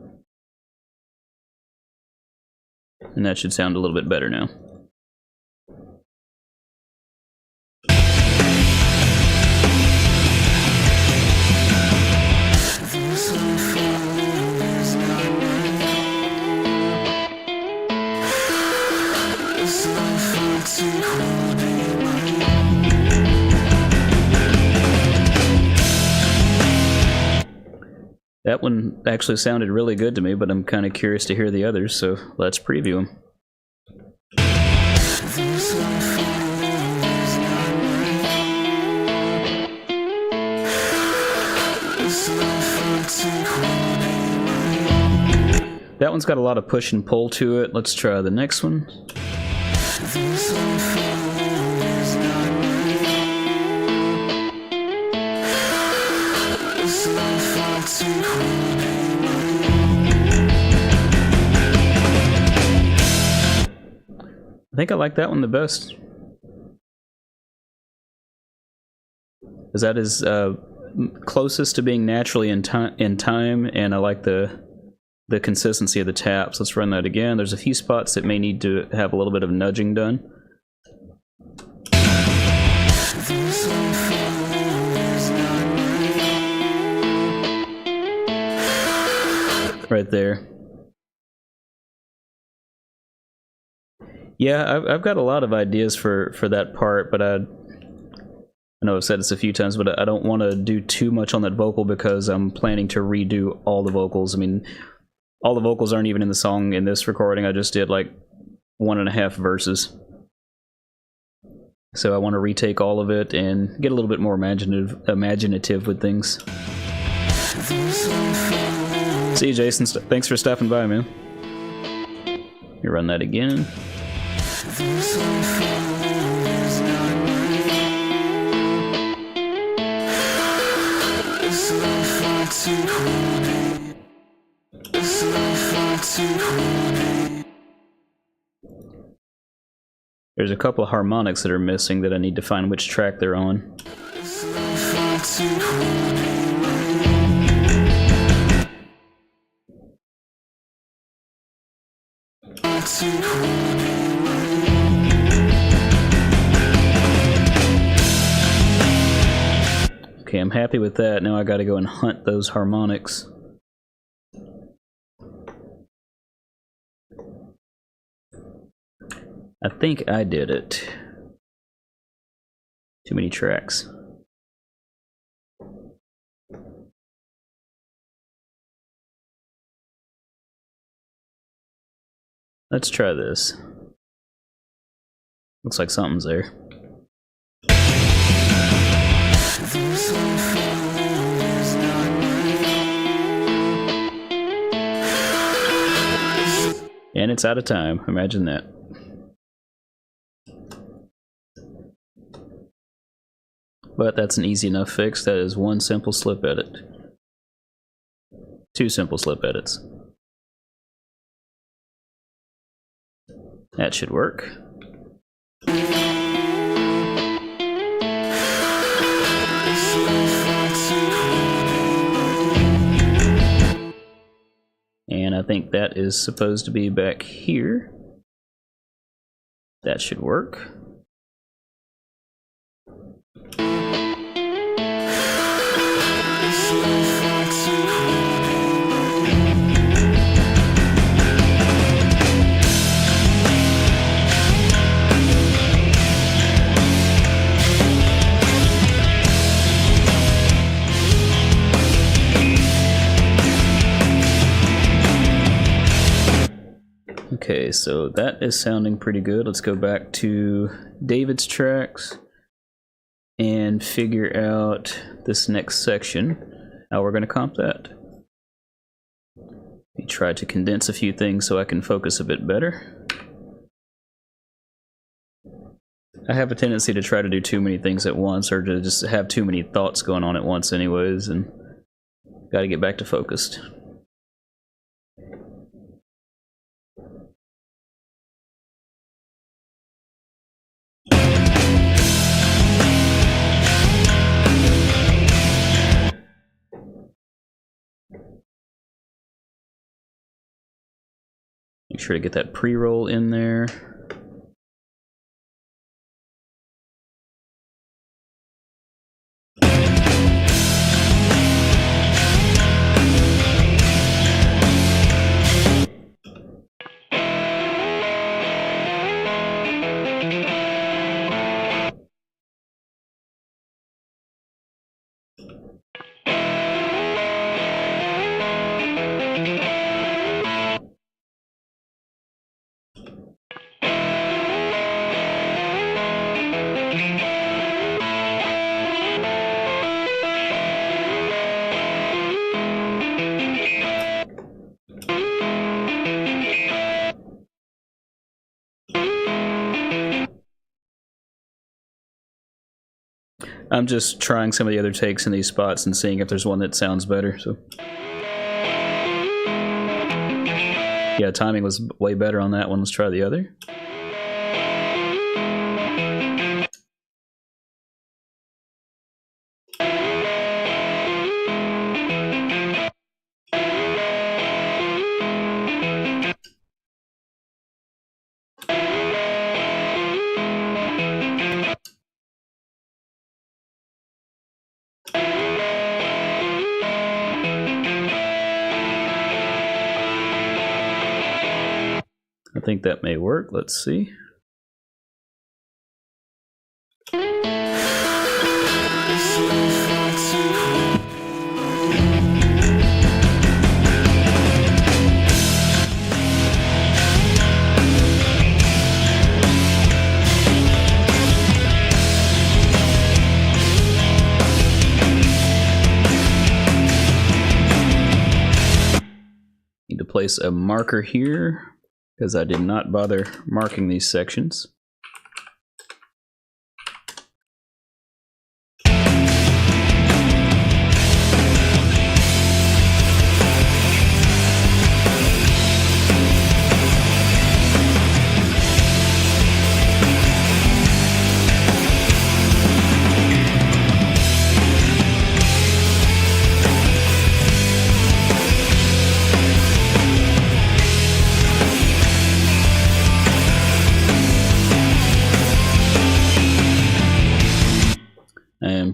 And that should sound a little bit better now. That one actually sounded really good to me, but I'm kind of curious to hear the others, so let's preview them. That one's got a lot of push and pull to it. Let's try the next one. I think I like that one the best, because that is closest to being naturally in time, and I like the consistency of the taps. Let's run that again. There's a few spots that may need to have a little bit of nudging done. Right there. Yeah, I've got a lot of ideas for that part, but I know I've said this a few times, but I don't want to do too much on that vocal because I'm planning to redo all the vocals. I mean, all the vocals aren't even in the song in this recording. I just did like 1.5 verses. So I want to retake all of it and get a little bit more imaginative with things. See you, Jason. Thanks for stopping by, man. You run that again. There's a couple of harmonics that are missing that I need to find which track they're on. Okay, I'm happy with that. Now I gotta go and hunt those harmonics. I think I did it. Too many tracks. Let's try this. Looks like something's there. And it's out of time. Imagine that. But that's an easy enough fix. That is one simple slip edit. Two simple slip edits. That should work. And I think that is supposed to be back here. That should work. Okay, so that is sounding pretty good. Let's go back to David's tracks and figure out this next section, how we're going to comp that. We try to condense a few things so I can focus a bit better. I have a tendency to try to do too many things at once, or to just have too many thoughts going on at once anyways, and got to get back to focused. Make sure to get that pre-roll in there. I'm just trying some of the other takes in these spots and seeing if there's one that sounds better. So, yeah, timing was way better on that one. Let's try the other. I think that may work. Let's see. Need to place a marker here, because I did not bother marking these sections.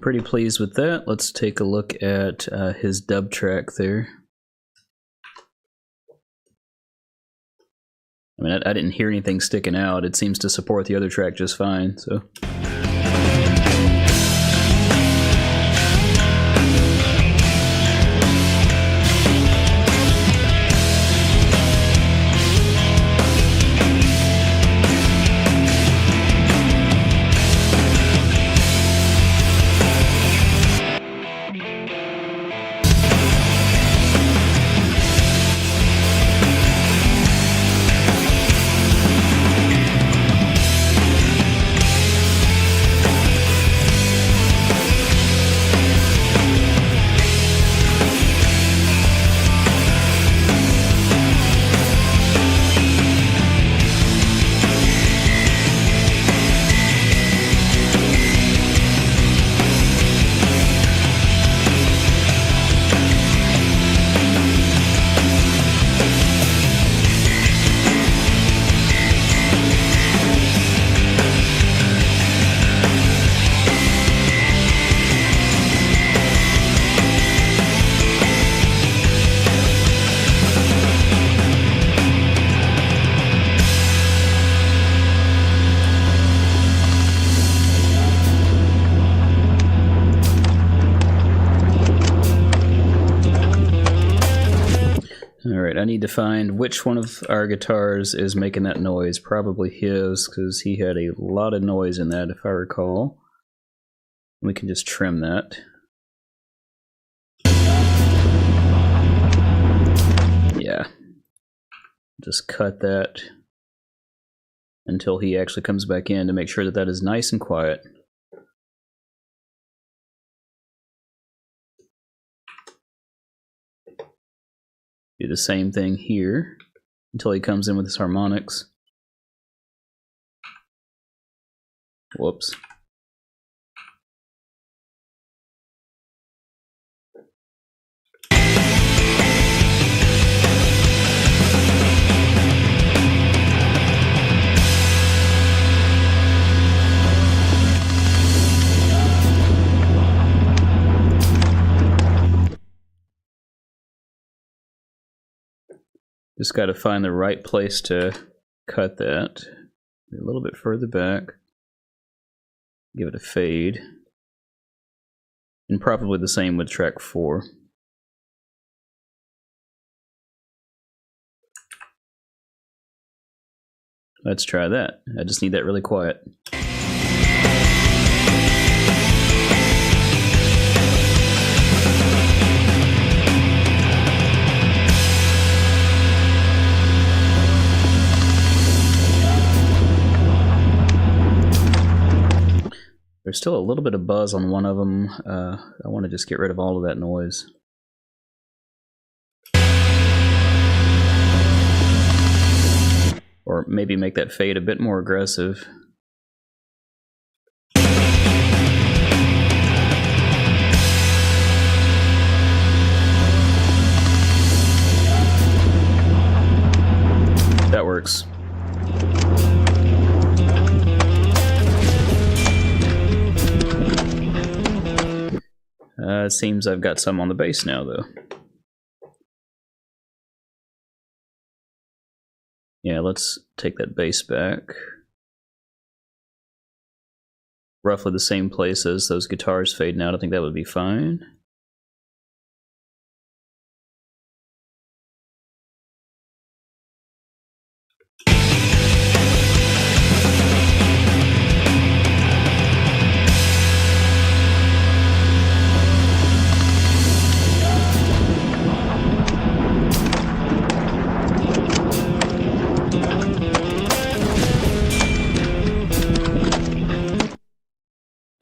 pretty pleased with that. Let's take a look at his dub track there. I mean, I didn't hear anything sticking out. It seems to support the other track just fine, so... Alright, I need to find which one of our guitars is making that noise. Probably his, because he had a lot of noise in that, if I recall. We can just trim that. Yeah. Just cut that until he actually comes back in to make sure that that is nice and quiet. Do the same thing here until he comes in with his harmonics. Whoops. Just got to find the right place to cut that. A little bit further back. Give it a fade. And probably the same with track 4. Let's try that. I just need that really quiet. There's still a little bit of buzz on one of them. I want to just get rid of all of that noise. Or maybe make that fade a bit more aggressive. That works. It seems I've got some on the bass now, though. Yeah, let's take that bass back. Roughly the same place as those guitars fading out. I think that would be fine.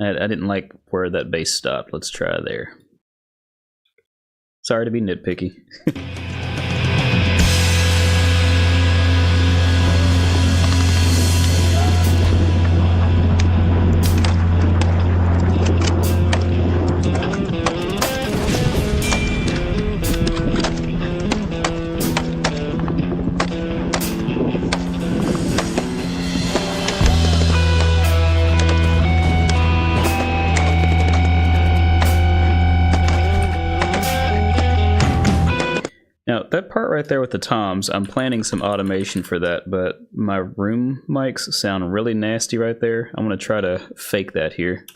I didn't like where that bass stopped. Let's try there. Sorry to be nitpicky. part right there with the toms, I'm planning some automation for that, but my room mics sound really nasty right there. I'm going to try to fake that here.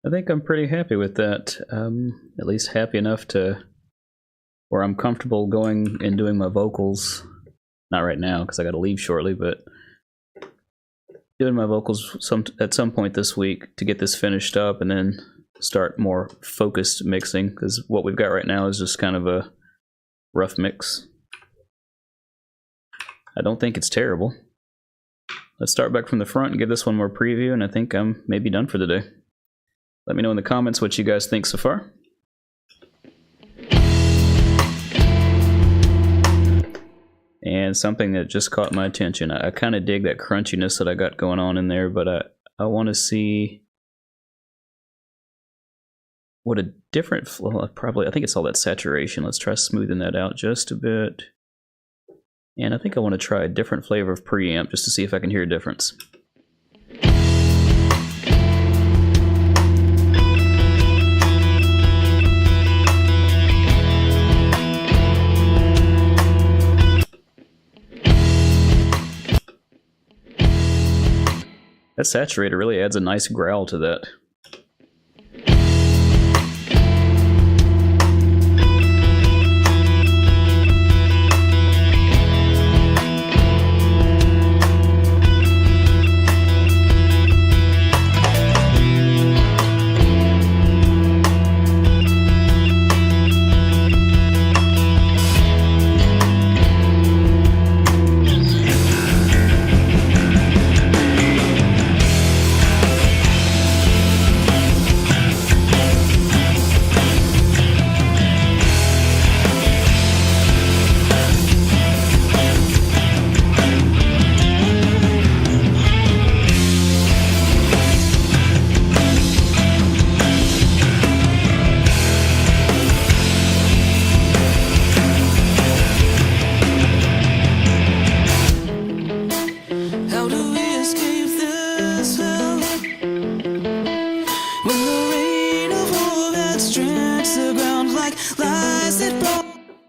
I think I'm pretty happy with that. At least happy enough to where I'm comfortable going and doing my vocals. Not right now because I got to leave shortly, but doing my vocals at some point this week to get this finished up and then start more focused mixing, because what we've got right now is just kind of a rough mix. I don't think it's terrible. Let's start back from the front and give this one more preview, and I think I'm maybe done for the day. Let me know in the comments what you guys think so far. And something that just caught my attention. I kind of dig that crunchiness that I got going on in there, but I want to see what a different flow. Probably, I think it's all that saturation. Let's try smoothing that out just a bit. And I think I want to try a different flavor of preamp just to see if I can hear a difference. That saturator really adds a nice growl to that.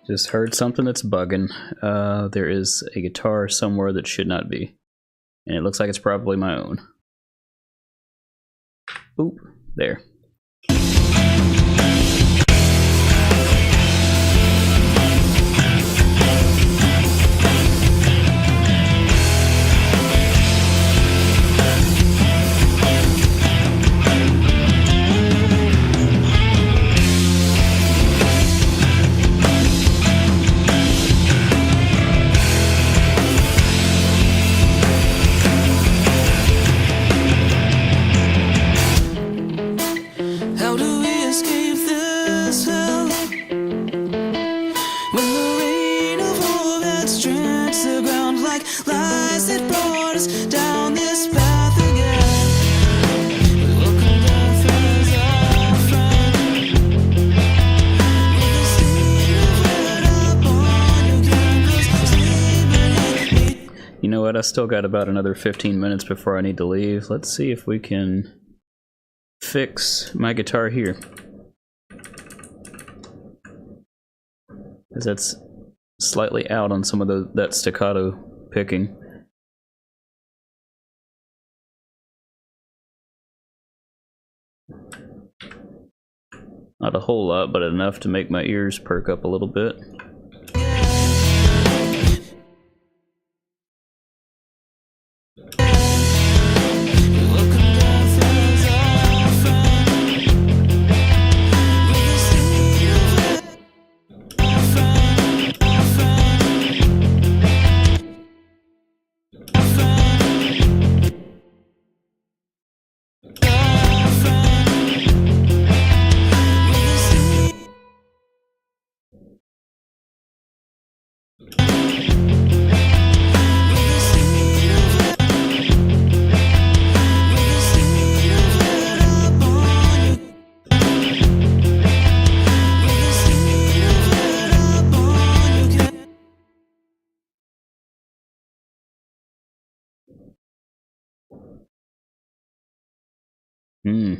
Just heard something that's bugging. There is a guitar somewhere that should not be. And it looks like it's probably my own. Oop, there. You know what, I still got about another 15 minutes before I need to leave. Let's see if we can fix my guitar here. Because that's slightly out on some of that staccato picking. Not a whole lot, but enough to make my ears perk up a little bit. Hmm.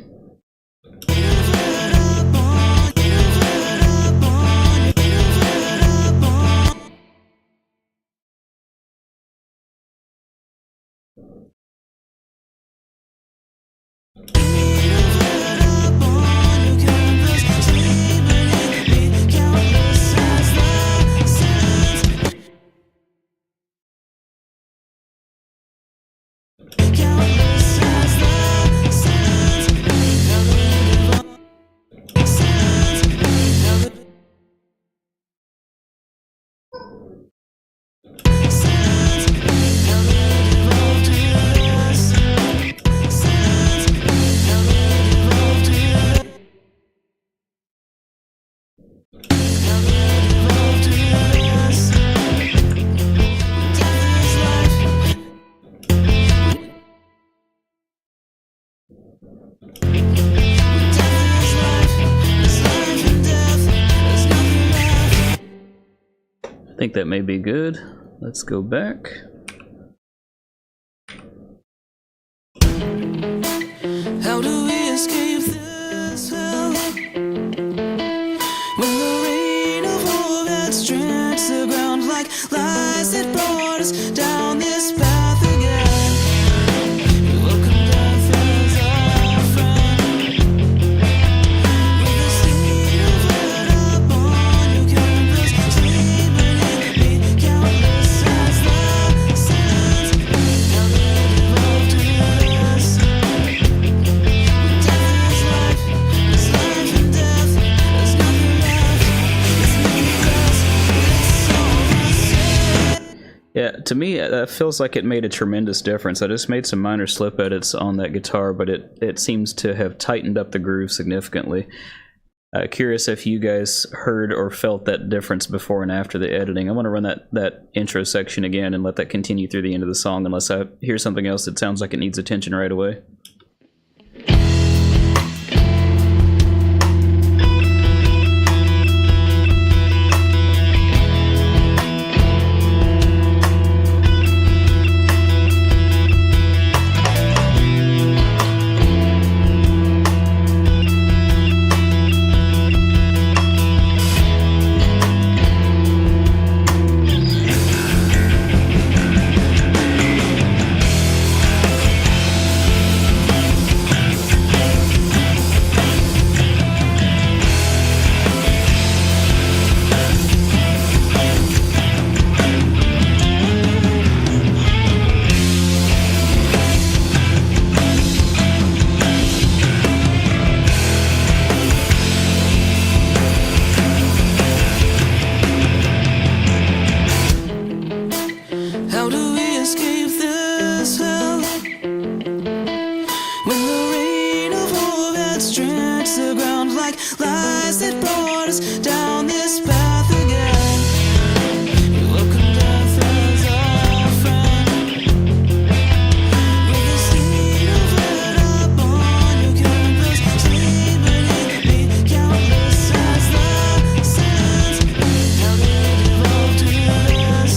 I think that may be good. Let's go back. How do we escape this hell? When the rain of war that strikes the ground like lies that brought us down this path again. We welcome death as our friend. With a stain of red upon your canvas, sleep beneath me, countless as the sands. How did it evolve to this? Yeah, to me, that feels like it made a tremendous difference. I just made some minor slip edits on that guitar, but it seems to have tightened up the groove significantly. Curious if you guys heard or felt that difference before and after the editing. I want to run that intro section again and let that continue through the end of the song unless I hear something else that sounds like it needs attention right away. How do we escape this hell? When the rain of war that strikes the ground like lies that brought us down this path again. We welcome death as our friend. With a stain of red upon your canvas, sleep beneath me, countless as the sands. How did it evolve to this?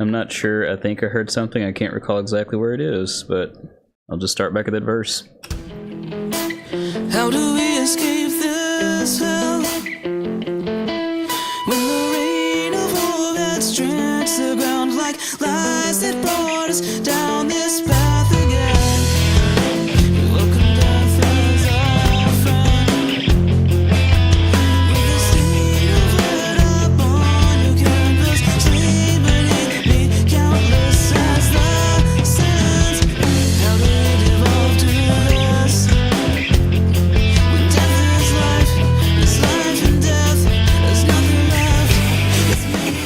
I'm not sure. I think I heard something. I can't recall exactly where it is, but I'll just start back at that verse. How do we escape this hell? When the rain of war that strikes the ground like lies that brought us down this path again. We welcome death as our friend. With a stain of red upon your canvas, sleep beneath me, countless as the sands. How did it evolve to this? When death is life and death, there's nothing left. It's me.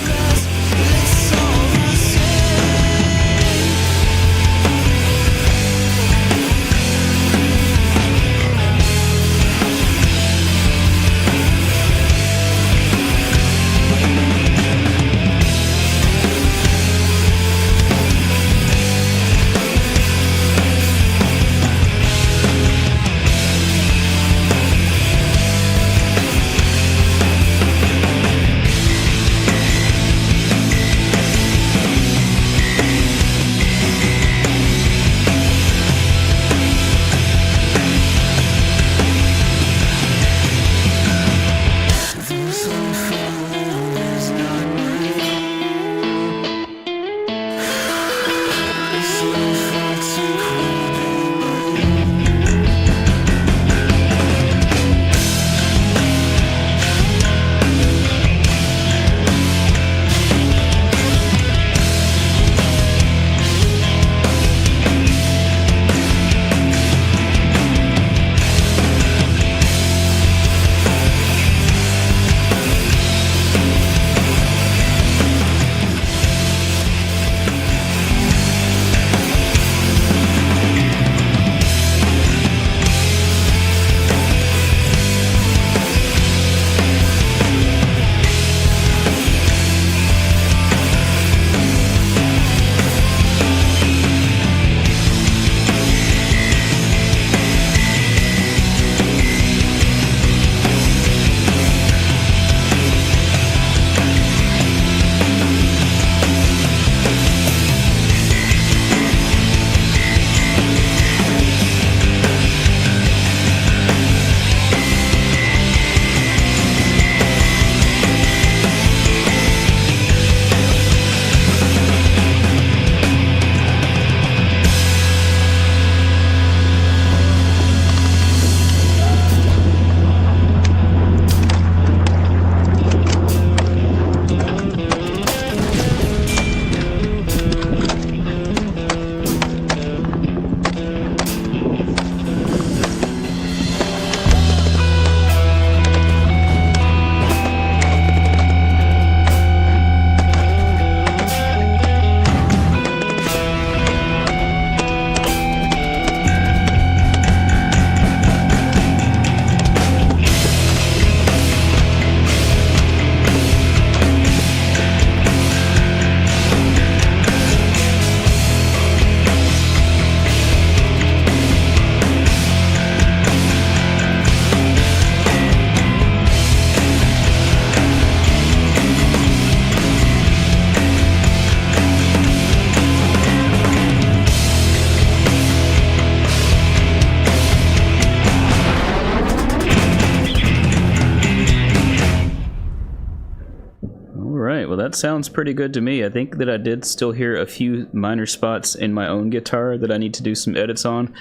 right, well that sounds pretty good to me. I think that I did still hear a few minor spots in my own guitar that I need to do some edits on,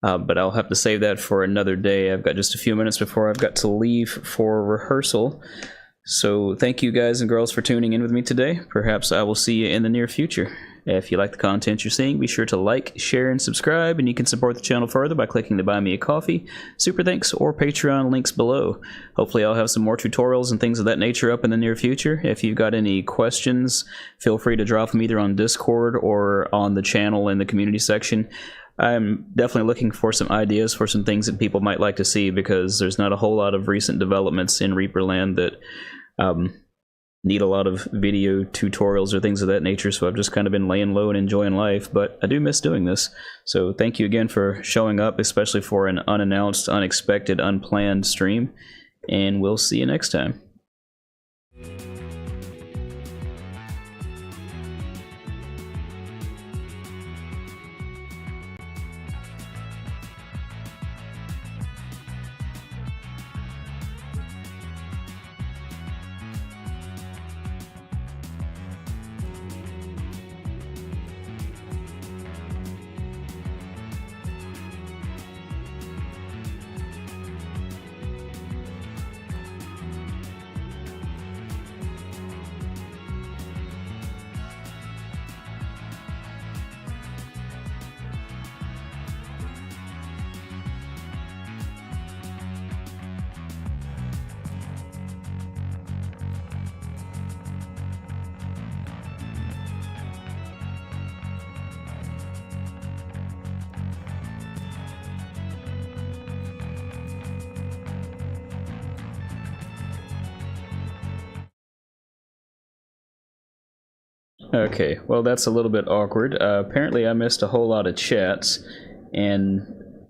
but I'll have to save that for another day. I've got just a few minutes before I've got to leave for rehearsal. So thank you guys and girls for tuning in with me today. Perhaps I will see you in the near future. If you like the content you're seeing, be sure to like, share, and subscribe, and you can support the channel further by clicking the Buy Me a Coffee, Super Thanks, or Patreon links below. Hopefully I'll have some more tutorials and things of that nature up in the near future. If you've got any questions, feel free to drop them either on Discord or on the channel in the community section. I'm definitely looking for some ideas for some things that people might like to see, because there's not a whole lot of recent developments in Reaperland that need a lot of video tutorials or things of that nature, so I've just kind of been laying low and enjoying life, but I do miss doing this. So thank you again for showing up, especially for an unannounced, unexpected, unplanned stream, and we'll see you next time. Okay, well that's a little bit awkward. Apparently I missed a whole lot of chats, and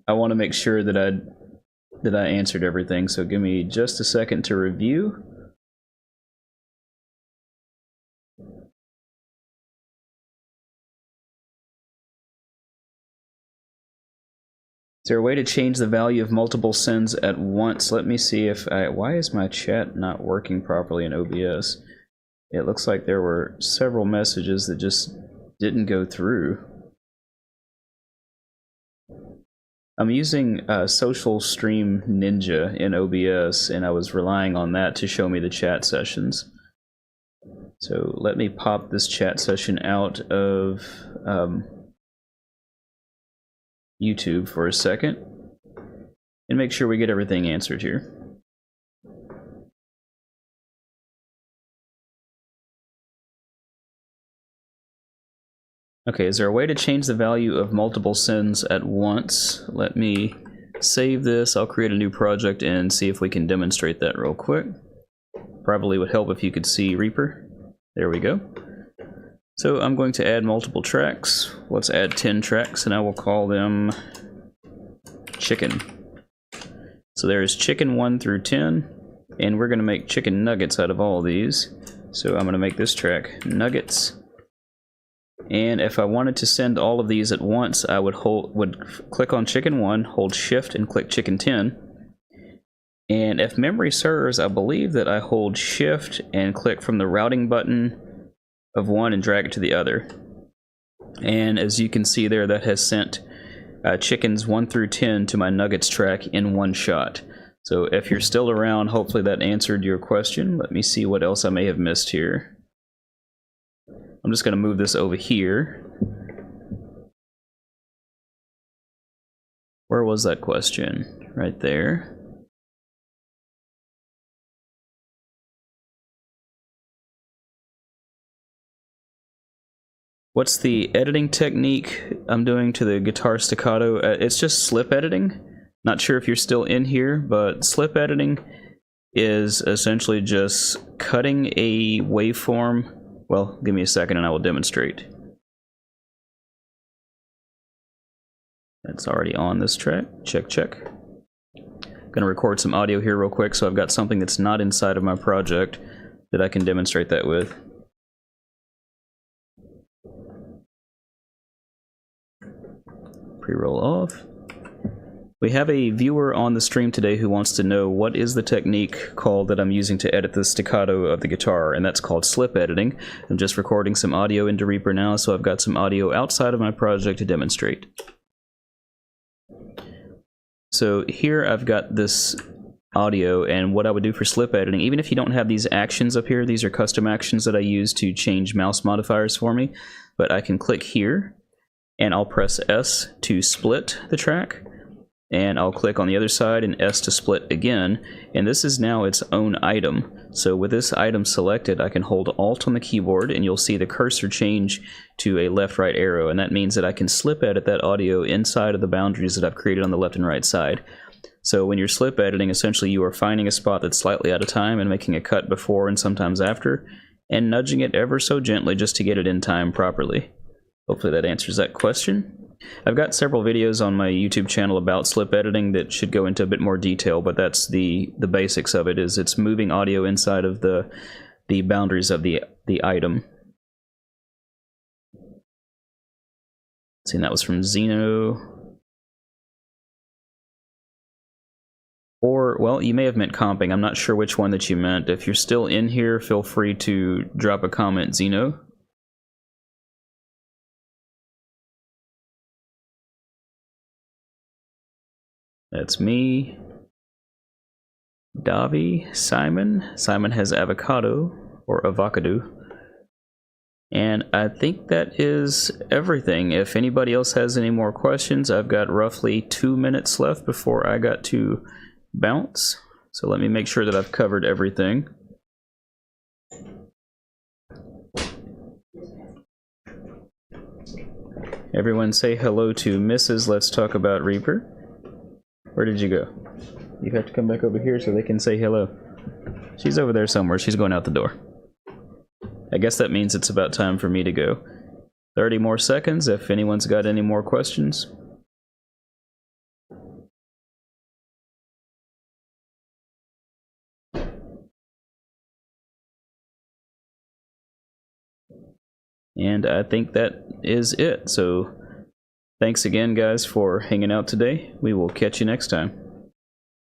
I want to make sure that I answered everything, so give me just a second to review. Is there a way to change the value of multiple sends at once? Let me see if why is my chat not working properly in OBS? It looks like there were several messages that just didn't go through. I'm using Social Stream Ninja in OBS, and I was relying on that to show me the chat sessions. So let me pop this chat session out of YouTube for a second and make sure we get everything answered here. Okay, is there a way to change the value of multiple sends at once? Let me save this. I'll create a new project and see if we can demonstrate that real quick. Probably would help if you could see Reaper. There we go. So I'm going to add multiple tracks. Let's add 10 tracks, and I will call them chicken. So there's chicken 1 through 10, and we're going to make chicken nuggets out of all of these. So I'm going to make this track nuggets. And if I wanted to send all of these at once, I would click on chicken 1, hold shift, and click chicken 10. And if memory serves, I believe that I hold shift and click from the routing button of one and drag it to the other. And as you can see there, that has sent chickens 1 through 10 to my nuggets track in one shot. So if you're still around, hopefully that answered your question. Let me see what else I may have missed here. I'm just going to move this over here. Where was that question? Right there. What's the editing technique I'm doing to the guitar staccato? It's just slip editing. Not sure if you're still in here, but slip editing is essentially just cutting a waveform. Well, give me a second and I will demonstrate. It's already on this track. Check, check. Gonna record some audio here real quick, so I've got something that's not inside of my project that I can demonstrate that with. Pre-roll off. We have a viewer on the stream today who wants to know what is the technique called that I'm using to edit the staccato of the guitar, and that's called slip editing. I'm just recording some audio into Reaper now, so I've got some audio outside of my project to demonstrate. So here I've got this audio, and what I would do for slip editing, even if you don't have these actions up here, these are custom actions that I use to change mouse modifiers for me, but I can click here, and I'll press S to split the track. And I'll click on the other side and S to split again, and this is now its own item. So with this item selected, I can hold Alt on the keyboard and you'll see the cursor change to a left-right arrow, and that means that I can slip edit that audio inside of the boundaries that I've created on the left and right side. So when you're slip editing, essentially you are finding a spot that's slightly out of time and making a cut before and sometimes after, and nudging it ever so gently just to get it in time properly. Hopefully that answers that question. I've got several videos on my YouTube channel about slip editing that should go into a bit more detail, but that's the basics of it. Is it's moving audio inside of the boundaries of the item. See, that was from Zeno. Or, well, you may have meant comping. I'm not sure which one that you meant. If you're still in here, feel free to drop a comment, Zeno. That's me. Davi, Simon. Simon has avocado, or avocado. And I think that is everything. If anybody else has any more questions, I've got roughly 2 minutes left before I got to bounce. So let me make sure that I've covered everything. Everyone say hello to Mrs. Let's Talk About Reaper. Where did you go? You have to come back over here so they can say hello. She's over there somewhere. She's going out the door. I guess that means it's about time for me to go. 30 more seconds if anyone's got any more questions. And I think that is it. So thanks again, guys, for hanging out today. We will catch you next time.